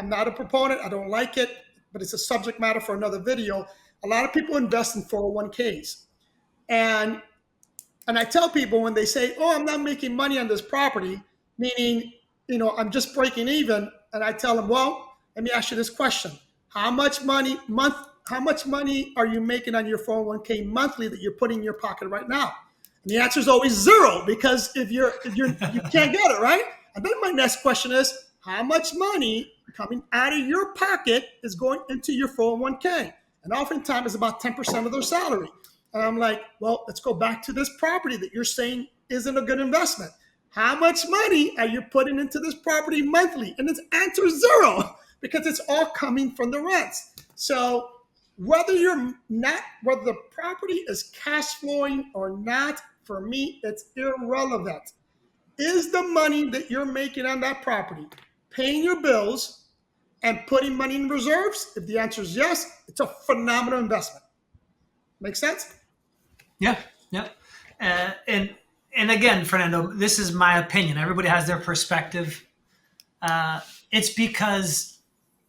not a proponent. I don't like it, but it's a subject matter for another video. A lot of people invest in 401ks. And I tell people when they say, oh, I'm not making money on this property, meaning, I'm just breaking even. And I tell them, well, let me ask you this question. How much money are you making on your 401k monthly that you're putting in your pocket right now? And the answer is always zero, because if you can't get it, right? And then my next question is, how much money coming out of your pocket is going into your 401k? And oftentimes it's about 10% of their salary. And I'm like, well, let's go back to this property that you're saying isn't a good investment. How much money are you putting into this property monthly? And its answer is zero because it's all coming from the rents. So whether whether the property is cash flowing or not, for me, it's irrelevant. Is the money that you're making on that property paying your bills and putting money in reserves? If the answer is yes, it's a phenomenal investment. Make sense?
Yeah, yeah. And again, Fernando, this is my opinion. Everybody has their perspective. It's because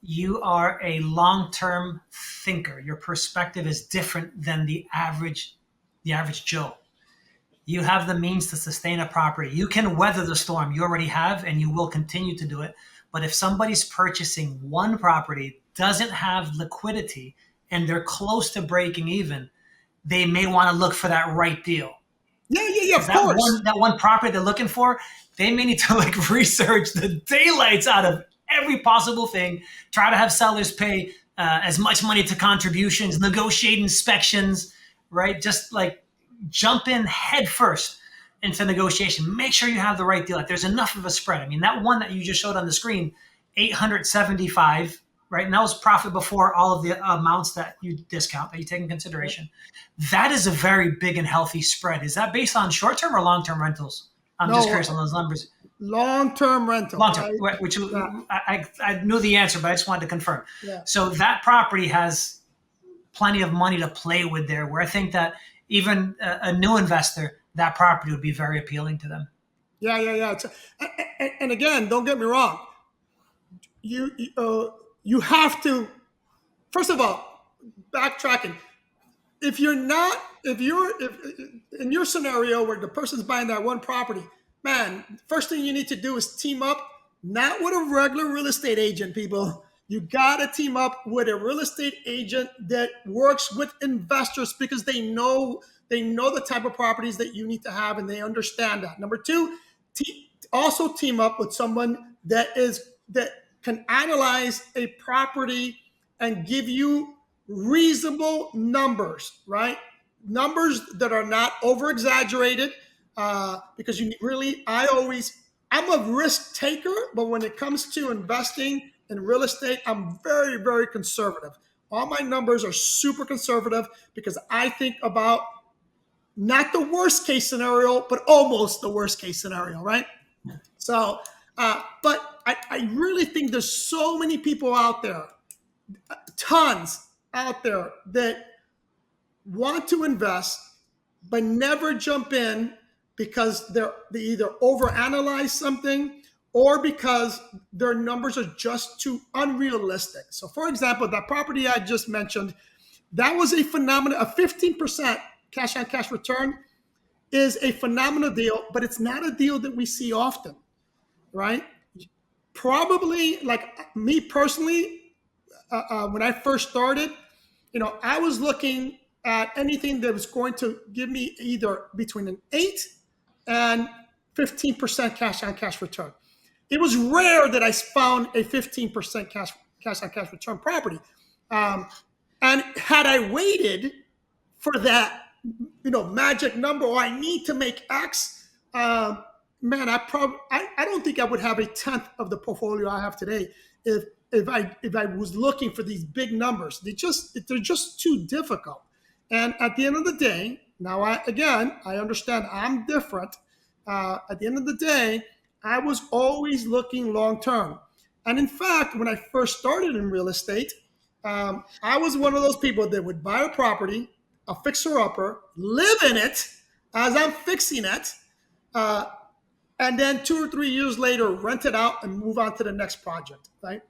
you are a long-term thinker. Your perspective is different than the average Joe. You have the means to sustain a property. You can weather the storm. You already have, and you will continue to do it. But if somebody's purchasing one property, doesn't have liquidity, and they're close to breaking even, they may want to look for that right deal.
Yeah, of
That
course.
one property they're looking for, they may need to like research the daylights out of every possible thing. Try to have sellers pay as much money to contributions, negotiate inspections, right? Just like jump in head first into negotiation. Make sure you have the right deal. Like there's enough of a spread. I mean, that one that you just showed on the screen, 875, right? And that was profit before all of the amounts that you discount, that you take in consideration. That is a very big and healthy spread. Is that based on short-term or long-term rentals? I'm just
No,
curious on those numbers.
long-term rental.
Long-term, which
Yeah,
I knew the answer, but I just wanted to confirm.
yeah,
So that property has plenty of money to play with there, where I think that even a new investor, that property would be very appealing to them.
yeah. And again, don't get me wrong. You have to, first of all, backtracking. If in your scenario where the person's buying that one property, man, first thing you need to do is team up, not with a regular real estate agent, people. You gotta team up with a real estate agent that works with investors because they know the type of properties that you need to have and they understand that. Number two, also team up with someone that can analyze a property and give you reasonable numbers, right? Numbers that are not over exaggerated, because I'm a risk taker, but when it comes to investing in real estate, I'm very, very conservative. All my numbers are super conservative because I think about not the worst case scenario, but almost the worst case scenario, right? So, but I really think there's so many people out there, tons out there that want to invest but never jump in because they either overanalyze something or because their numbers are just too unrealistic. So, for example, that property I just mentioned, that was a phenomenal, a 15% cash on cash return is a phenomenal deal, but it's not a deal that we see often, right? Probably, like me personally, when I first started, I was looking at anything that was going to give me either between an 8 and 15% cash on cash return. It was rare that I found a 15% cash on cash return property. And had I waited for that, magic number, or I need to make X, man, I don't think I would have a tenth of the portfolio I have today if I was looking for they's numbers. They're just too difficult. And at the end of the day, now I understand I'm different. At the end of the day, I was always looking long term. And in fact, when I first started in real estate, I was one of those people that would buy a property, a fixer upper, live in it as I'm fixing it, and then 2 or 3 years later, rent it out and move on to the next project, right?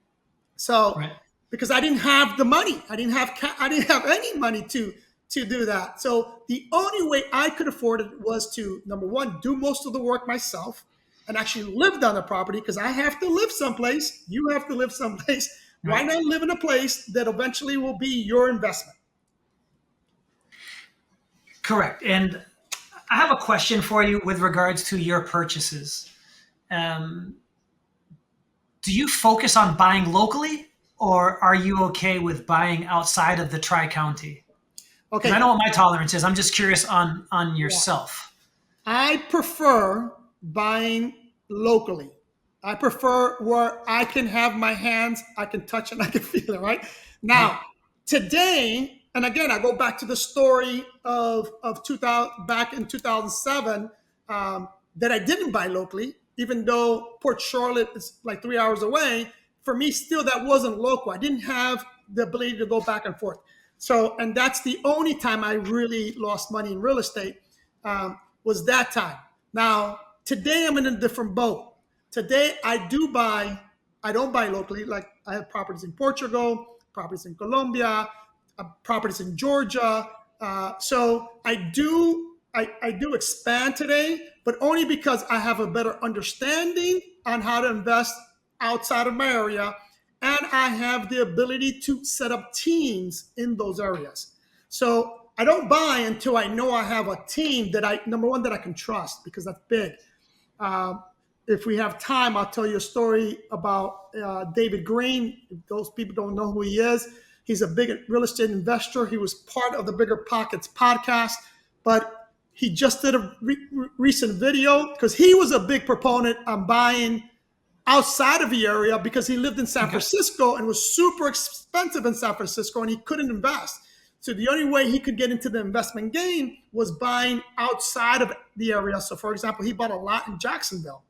So,
Right.
because I didn't have the money, I didn't have any money to do that. So the only way I could afford it was to, number one, do most of the work myself and actually live on the property because I have to live someplace. You have to live someplace. Why
Right.
not live in a place that eventually will be your investment?
Correct. And I have a question for you with regards to your purchases. Um, do you focus on buying locally, or are you okay with buying outside of the tri-county? Because
Okay.
I know what my tolerance is. I'm just curious on
Yeah.
yourself.
I prefer buying locally. I prefer where I can have my hands, I can touch it, I can feel it, right?
Right.
Now, today, and again, I go back to the story of 2000, back in 2007, that I didn't buy locally, even though Port Charlotte is like 3 hours away. For me, still, that wasn't local. I didn't have the ability to go back and forth. So, and that's the only time I really lost money in real estate. Was that time. Now, today I'm in a different boat. Today I don't buy locally. Like I have properties in Portugal, properties in Colombia, properties in Georgia. So I do expand today, but only because I have a better understanding on how to invest outside of my area, and I have the ability to set up teams in those areas. So I don't buy until I know I have a team that number one, that I can trust, because that's big. Um, if we have time, I'll tell you a story about David Green. If those people don't know who he is, he's a big real estate investor. He was part of the Bigger Pockets podcast, but he just did a recent video because he was a big proponent on buying outside of the area because he lived in San
Okay.
Francisco and was super expensive in San Francisco and he couldn't invest. So the only way he could get into the investment game was buying outside of the area. So for example, he bought a lot in Jacksonville,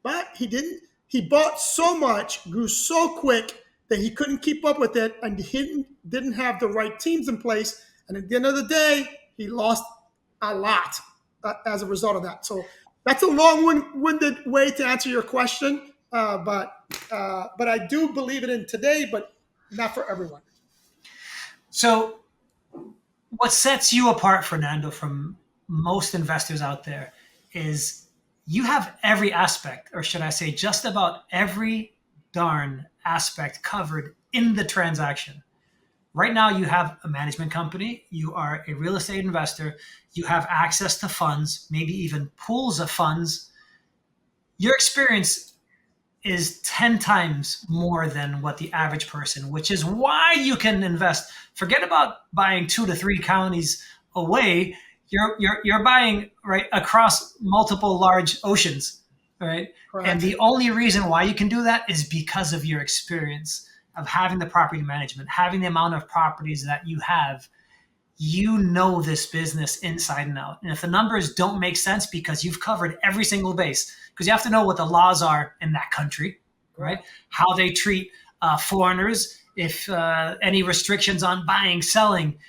but he didn't. He bought so much, grew so quick that he couldn't keep up with it, and he didn't have the right teams in place. And at the end of the day, he lost a lot as a result of that. So that's a long-winded way to answer your question, but I do believe it in today, but not for everyone.
So, what sets you apart, Fernando, from most investors out there is you have every aspect, or should I say, just about every darn aspect covered in the transaction. Right now, you have a management company, you are a real estate investor, you have access to funds, maybe even pools of funds. Your experience is 10 times more than what the average person, which is why you can invest. Forget about buying 2 to 3 counties away. You're buying right across multiple large oceans, right? And
Correct.
the only reason why you can do that is because of your experience of having the property management, having the amount of properties that you have. You know this business inside and out. And if the numbers don't make sense because you've covered every single base, because you have to know what the laws are in that country, right? How they treat foreigners, if any restrictions on buying, selling.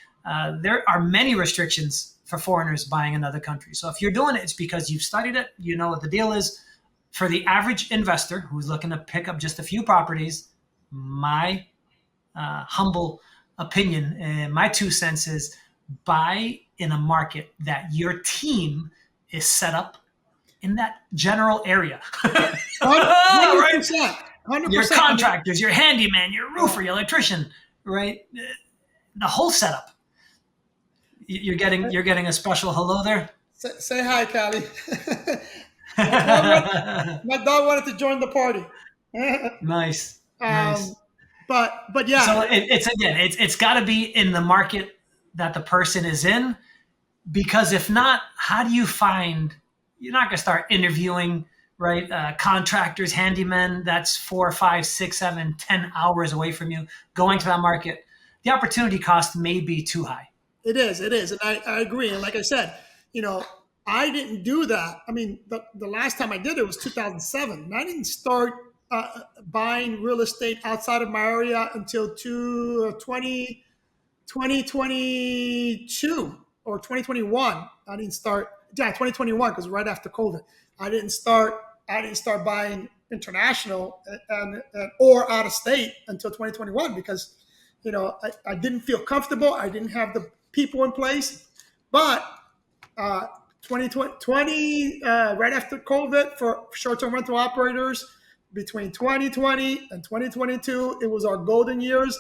There are many restrictions for foreigners buying in other countries. So if you're doing it, it's because you've studied it, you know what the deal is. For the average investor who's looking to pick up just a few properties, my humble opinion and my 2 cents is buy in a market that your team is set up in that general area. Right?
100%.
Your
100%.
contractors, your handyman, your roofer, your electrician, right? The whole setup. You're getting a special hello there.
Say hi, Callie. My dog wanted to join the party.
Nice,
um,
nice.
but
So
yeah,
it's got to be in the market that the person is in, because if not, how do you find? You're not going to start interviewing, right? Contractors, handymen. That's 4, 5, 6, 7, 10 hours away from you. Going to that market, the opportunity cost may be too high.
it is. It is, and I agree. And like I said, you know, I didn't do that. I mean, the last time I did it was 2007. And I didn't start buying real estate outside of my area until 2022 or 2021. I didn't start, yeah, 2021, because right after COVID. I didn't start buying international or out of state until 2021 because I didn't feel comfortable. I didn't have the people in place. But 2020, right after COVID, for short-term rental operators, between 2020 and 2022, it was our golden years.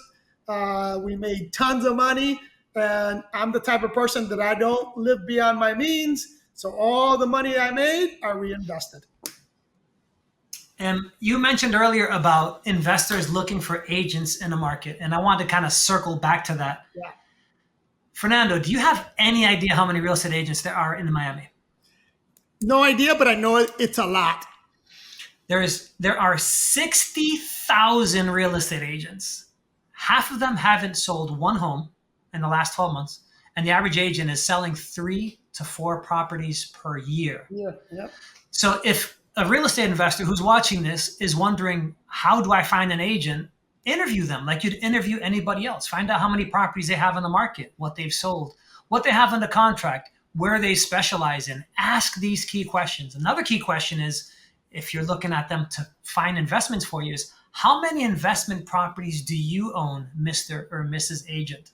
We made tons of money, and I'm the type of person that I don't live beyond my means. So all the money I made, I reinvested.
And you mentioned earlier about investors looking for agents in the market, and I wanted to kind of circle back to that.
Yeah.
Fernando, do you have any idea how many real estate agents there are in Miami?
No idea, but I know it's a lot.
There are 60,000 real estate agents. Half of them haven't sold one home in the last 12 months, and the average agent is selling 3 to 4 properties per year.
Yeah, yeah.
So if a real estate investor who's watching this is wondering, how do I find an agent? Interview them like you'd interview anybody else. Find out how many properties they have on the market, what they've sold, what they have under contract, where they specialize in. Ask these key questions. Another key question is, if you're looking at them to find investments for you, is how many investment properties do you own, Mr. or Mrs. Agent?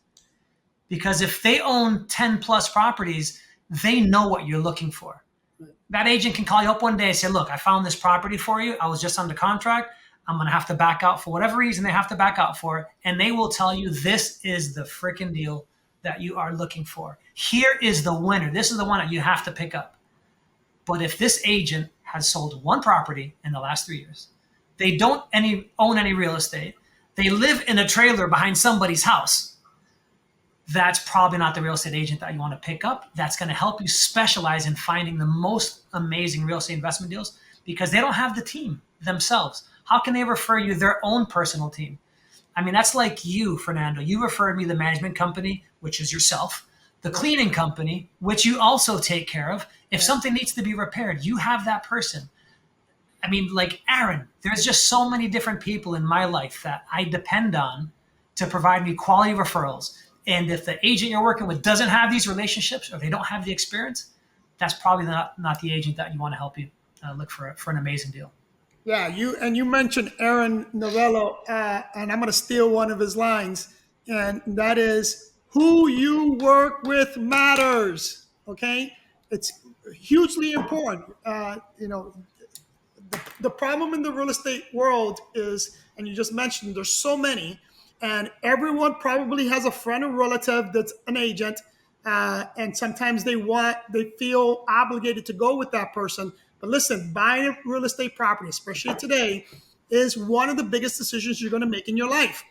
Because if they own 10 plus properties, they know what you're looking for. That agent can call you up one day and say, look, I found this property for you. I was just under contract. I'm going to have to back out for whatever reason they have to back out for. And they will tell you, this is the freaking deal that you are looking for. Here is the winner. This is the one that you have to pick up. But if this agent has sold one property in the last 3 years, they don't own any real estate, they live in a trailer behind somebody's house, that's probably not the real estate agent that you want to pick up. That's going to help you specialize in finding the most amazing real estate investment deals, because they don't have the team themselves. How can they refer you their own personal team? I mean, that's like you, Fernando. You referred me the management company, which is yourself, the cleaning company, which you also take care of. If something needs to be repaired, you have that person. I mean, like Aaron, there's just so many different people in my life that I depend on to provide me quality referrals. And if the agent you're working with doesn't have these relationships, or they don't have the experience, that's probably not the agent that you want to help you look for an amazing deal.
Yeah, you mentioned Aaron Novello, and I'm going to steal one of his lines, and that is, who you work with matters. Okay, it's hugely important. The problem in the real estate world is, and you just mentioned, there's so many, and everyone probably has a friend or relative that's an agent, and sometimes they feel obligated to go with that person. But listen, buying a real estate property, especially today, is one of the biggest decisions you're going to make in your life.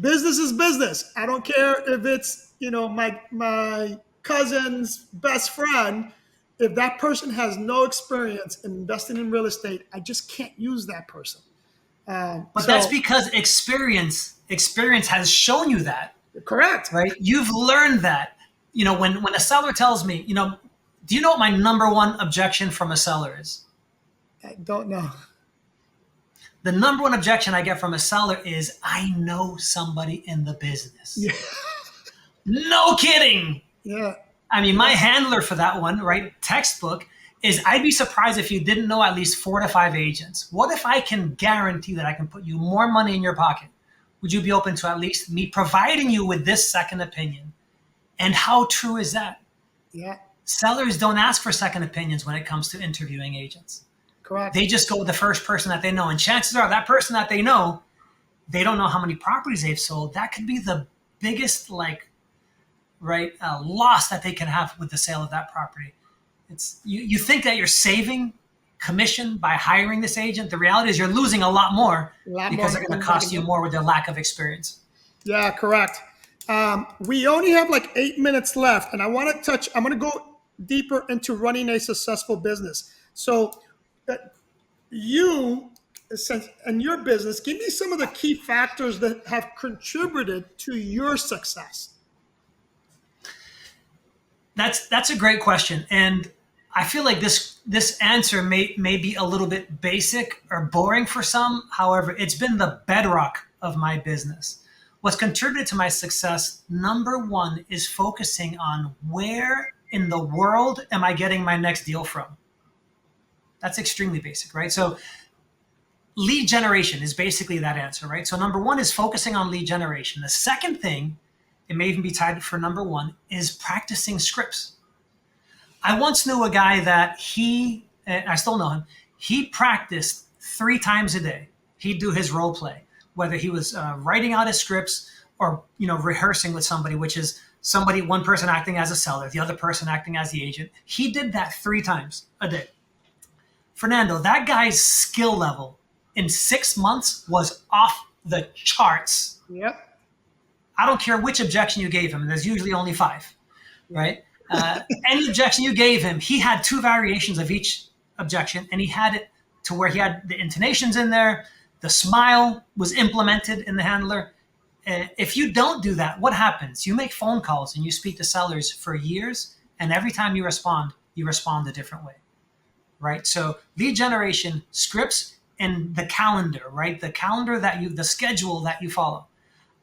Business is business. I don't care if it's my cousin's best friend. If that person has no experience in investing in real estate, I just can't use that person.
But that's because experience has shown you that.
Correct.
Right? You've learned that. When a seller tells me, do you know what my number one objection from a seller is?
I don't know.
The number one objection I get from a seller is, I know somebody in the business.
Yeah.
No kidding.
Yeah.
I mean, my handler for that one, right, textbook, is, I'd be surprised if you didn't know at least 4 to 5 agents. What if I can guarantee that I can put you more money in your pocket? Would you be open to at least me providing you with this second opinion? And how true is that?
Yeah.
Sellers don't ask for second opinions when it comes to interviewing agents.
Correct.
They just go with the first person that they know. And chances are that person that they know, they don't know how many properties they've sold. That could be the biggest loss that they can have with the sale of that property. It's you think that you're saving commission by hiring this agent. The reality is you're losing a lot more because they're going to cost you more with their lack of experience.
Yeah, correct. We only have like 8 minutes left, and I'm going to go deeper into running a successful business. So you, and your business, give me some of the key factors that have contributed to your success.
That's a great question. And I feel like this answer may be a little bit basic or boring for some. However, it's been the bedrock of my business. What's contributed to my success, number one, is focusing on where in the world am I getting my next deal from? That's extremely basic, right? So lead generation is basically that answer, right? So number one is focusing on lead generation. The second thing, it may even be tied for number one, is practicing scripts. I once knew a guy that I still know him, he practiced 3 times a day. He'd do his role play, whether he was writing out his scripts or rehearsing with somebody, which is one person acting as a seller, the other person acting as the agent. He did that 3 times a day. Fernando, that guy's skill level in 6 months was off the charts.
Yep.
I don't care which objection you gave him. There's usually only 5, right? Any objection you gave him, he had 2 variations of each objection, and he had it to where he had the intonations in there, the smile was implemented in the handler. If you don't do that, what happens? You make phone calls and you speak to sellers for years, and every time you respond a different way, right? So lead generation, scripts, and the calendar, right? The schedule that you follow.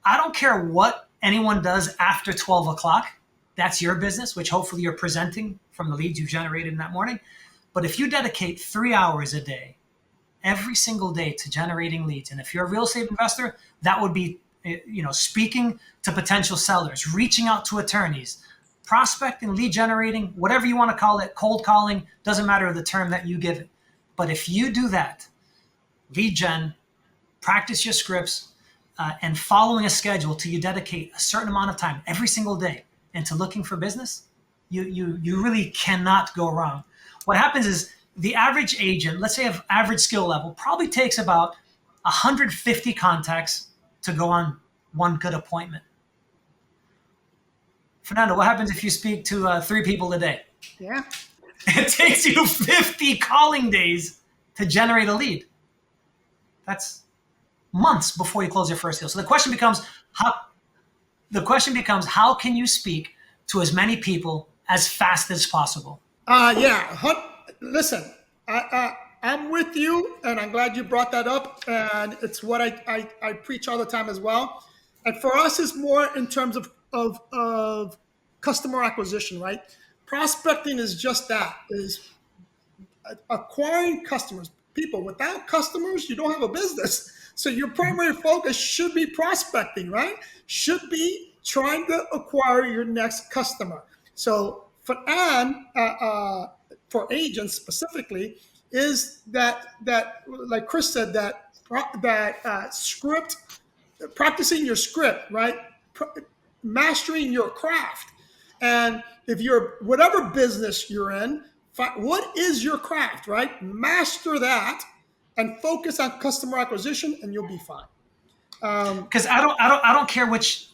I don't care what anyone does after 12 o'clock. That's your business, which hopefully you're presenting from the leads you've generated in that morning. But if you dedicate 3 hours a day, every single day, to generating leads, and if you're a real estate investor, that would be, speaking to potential sellers, reaching out to attorneys, prospecting, lead generating, whatever you want to call it, cold calling, doesn't matter the term that you give it. But if you do that, lead gen, practice your scripts, and following a schedule till you dedicate a certain amount of time every single day into looking for business, you really cannot go wrong. What happens is the average agent, let's say of average skill level, probably takes about 150 contacts to go on one good appointment. Fernando, what happens if you speak to 3 people a day?
Yeah.
It takes you 50 calling days to generate a lead. That's months before you close your first deal. So the question becomes how can you speak to as many people as fast as possible?
Listen, I'm with you, and I'm glad you brought that up. And it's what I preach all the time as well. And for us, it's more in terms of customer acquisition, right? Prospecting is just that, is acquiring customers. People, without customers, you don't have a business. So your primary focus should be prospecting, right? Should be trying to acquire your next customer. So for for agents specifically, is that like Chris said, that script, practicing your script, right? Mastering your craft. And if you're whatever business you're in, what is your craft, right? Master that and focus on customer acquisition, and you'll be fine.
Because I don't care which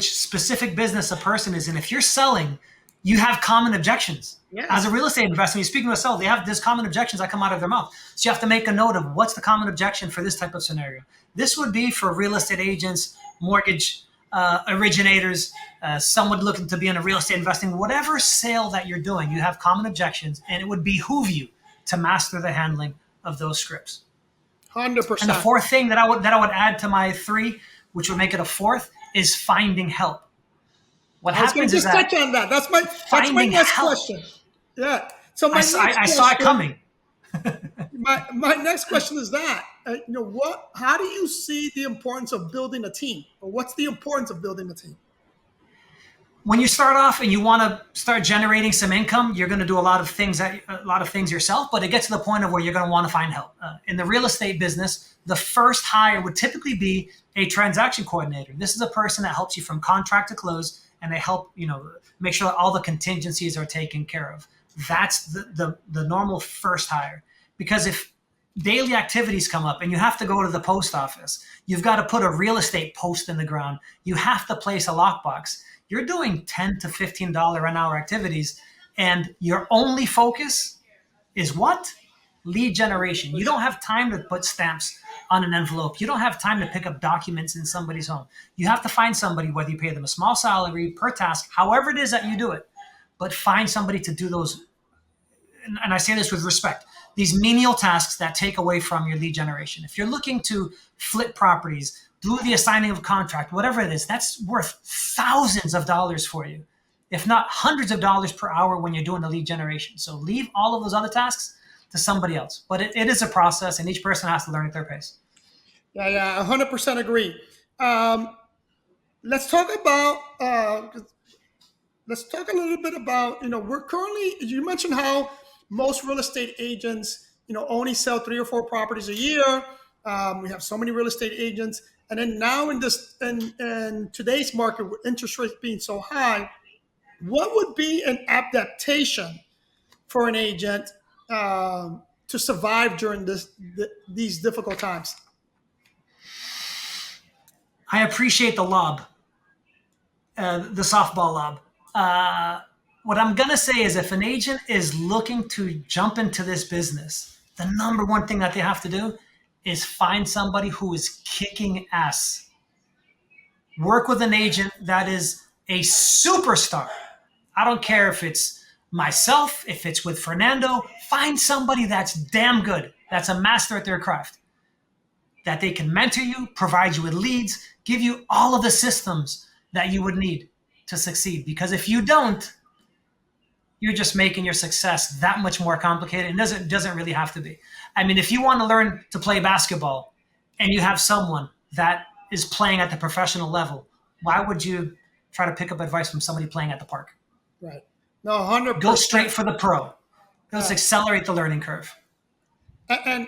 specific business a person is in. If you're selling, you have common objections.
Yes.
As a real estate investor, you're speaking to a seller, they have these common objections that come out of their mouth. So you have to make a note of what's the common objection for this type of scenario. This would be for real estate agents, mortgage originators, someone looking to be in a real estate investing, whatever sale that you're doing, you have common objections, and it would behoove you to master the handling of those scripts.
100%.
And the fourth thing that I would add to my 3, which would make it a 4th, is finding help. What happens is that
touch on that. That's my next question. Yeah. So I
saw it coming.
my next question is that how do you see the importance of building a team, or what's the importance of building a team?
When you start off and you want to start generating some income, you're going to do a lot of things yourself, but it gets to the point of where you're going to want to find help. In the real estate business, the first hire would typically be a transaction coordinator. This is a person that helps you from contract to close, and they help make sure that all the contingencies are taken care of. That's the normal first hire. Because if daily activities come up and you have to go to the post office, you've got to put a real estate post in the ground, you have to place a lockbox, you're doing $10 to $15 an hour activities, and your only focus is what? Lead generation. You don't have time to put stamps on an envelope. You don't have time to pick up documents in somebody's home. You have to find somebody, whether you pay them a small salary per task, however it is that you do it, but find somebody to do those. And I say this with respect, these menial tasks that take away from your lead generation. If you're looking to flip properties, do the assigning of contract, whatever it is, that's worth thousands of dollars for you, if not hundreds of dollars per hour when you're doing the lead generation. So leave all of those other tasks to somebody else. But it is a process, and each person has to learn at their pace.
Yeah, 100% agree. Let's talk about. Let's talk a little bit about. We're currently. You mentioned how most real estate agents, only sell 3 or 4 properties a year. We have so many real estate agents, and then now in today's market with interest rates being so high, what would be an adaptation for an agent to survive during these difficult times?
I appreciate the lob. the softball lob. Uh, what I'm gonna say is, if an agent is looking to jump into this business, the number one thing that they have to do is find somebody who is kicking ass. Work with an agent that is a superstar. I don't care if it's myself, if it's with Fernando. Find somebody that's damn good, that's a master at their craft, that they can mentor you, provide you with leads, give you all of the systems that you would need to succeed. Because if you don't, you're just making your success that much more complicated. It doesn't really have to be. I mean, if you want to learn to play basketball and you have someone that is playing at the professional level, why would you try to pick up advice from somebody playing at the park?
Right. No, 100%.
Go straight for the pro. Let's accelerate the learning curve.
And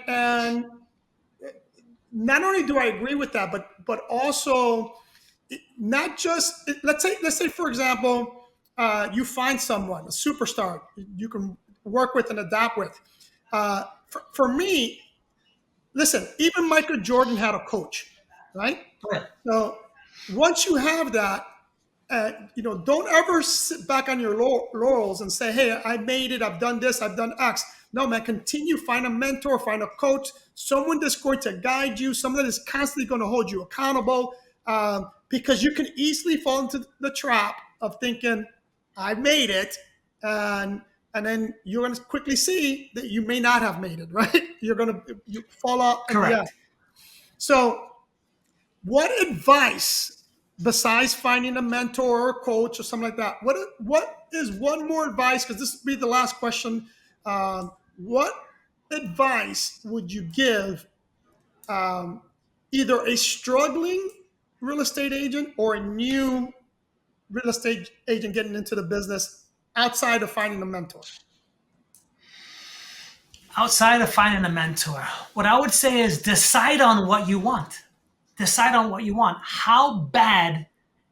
not only do I agree with that, but also not just, let's say for example, you find someone, a superstar you can work with and adapt with. For me, listen, even Michael Jordan had a coach, right?
Yeah.
So once you have that, don't ever sit back on your laurels and say, "Hey, I made it. I've done this. I've done X." No, man. Continue. Find a mentor. Find a coach. Someone that's going to guide you. Someone that is constantly going to hold you accountable. Because you can easily fall into the trap of thinking, "I made it," and then you're going to quickly see that you may not have made it. Right? You fall out.
Correct.
So, what advice, besides finding a mentor or a coach or something like that, what is one more advice? Because this will be the last question. What advice would you give either a struggling real estate agent or a new real estate agent getting into the business outside of finding a mentor?
Outside of finding a mentor, what I would say is decide on what you want. Decide on what you want. How bad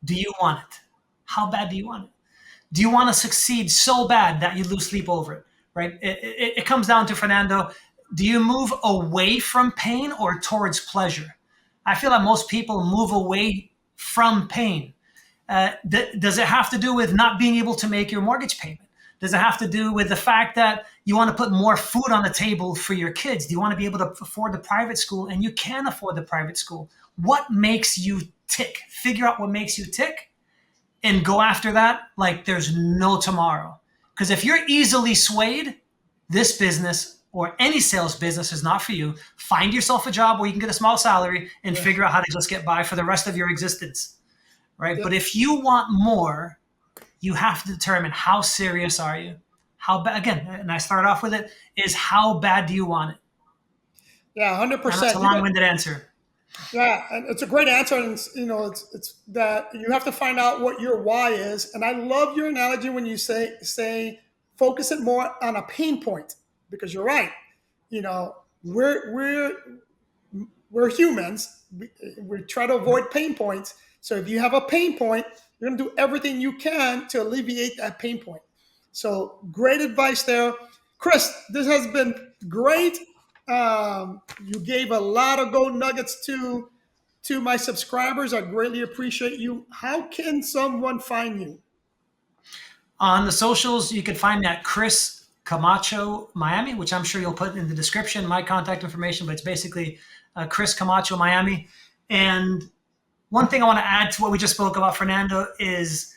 do you want it? How bad do you want it? Do you want to succeed so bad that you lose sleep over it? Right? It comes down to, Fernando, do you move away from pain or towards pleasure? I feel that most people move away from pain. Does it have to do with not being able to make your mortgage payment? Does it have to do with the fact that you want to put more food on the table for your kids? Do you want to be able to afford the private school and you can afford the private school? What makes you tick? Figure out what makes you tick and go after that like there's no tomorrow. Because if you're easily swayed, this business or any sales business is not for you. Find yourself a job where you can get a small salary and figure out how to just get by for the rest of your existence. Right? But if you want more, you have to determine how serious are you? How bad, again, and I start off with it, is how bad do you want it?
Yeah,
And
100%.
that's a long-winded answer.
Yeah, and it's a great answer, and it's that you have to find out what your why is. And I love your analogy when you say focus it more on a pain point, because you're right. You know, we're humans. We try to avoid pain points. So if you have a pain point, you're going to do everything you can to alleviate that pain point. So great advice there. Chris, this has been great. You gave a lot of gold nuggets to my subscribers. I greatly appreciate you. How can someone find you?
On the socials, you can find me at Chris Camacho Miami, which I'm sure you'll put in the description, my contact information, but it's basically Chris Camacho Miami. And one thing I want to add to what we just spoke about, Fernando, is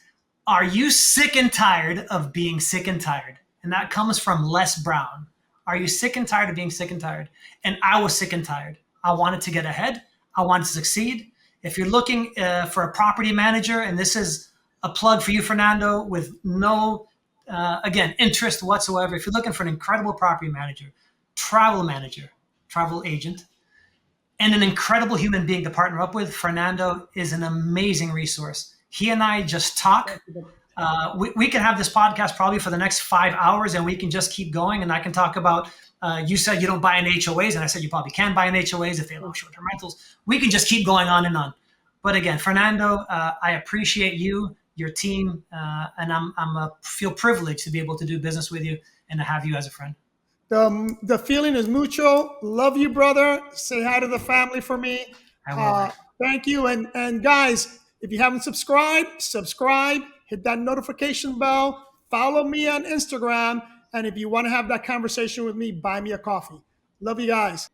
are you sick and tired of being sick and tired? And that comes from Les Brown. Are you sick and tired of being sick and tired? And I was sick and tired. I wanted to get ahead. I wanted to succeed. If you're looking for a property manager, and this is a plug for you, Fernando, with no, again, interest whatsoever. If you're looking for an incredible property manager, travel agent, and an incredible human being to partner up with, Fernando is an amazing resource. He and I just talk. We can have this podcast probably for the next 5 hours, and we can just keep going. And I can talk about, you said you don't buy in HOAs, and I said you probably can buy in HOAs if they allow short-term rentals. We can just keep going on and on. But again, Fernando, I appreciate you, your team, and I'm feel privileged to be able to do business with you and to have you as a friend.
The feeling is mutual. Love you, brother. Say hi to the family for me.
I will.
Thank you. And guys, If you haven't subscribed, subscribe, hit that notification bell, follow me on Instagram. And if you want to have that conversation with me, buy me a coffee. Love you guys.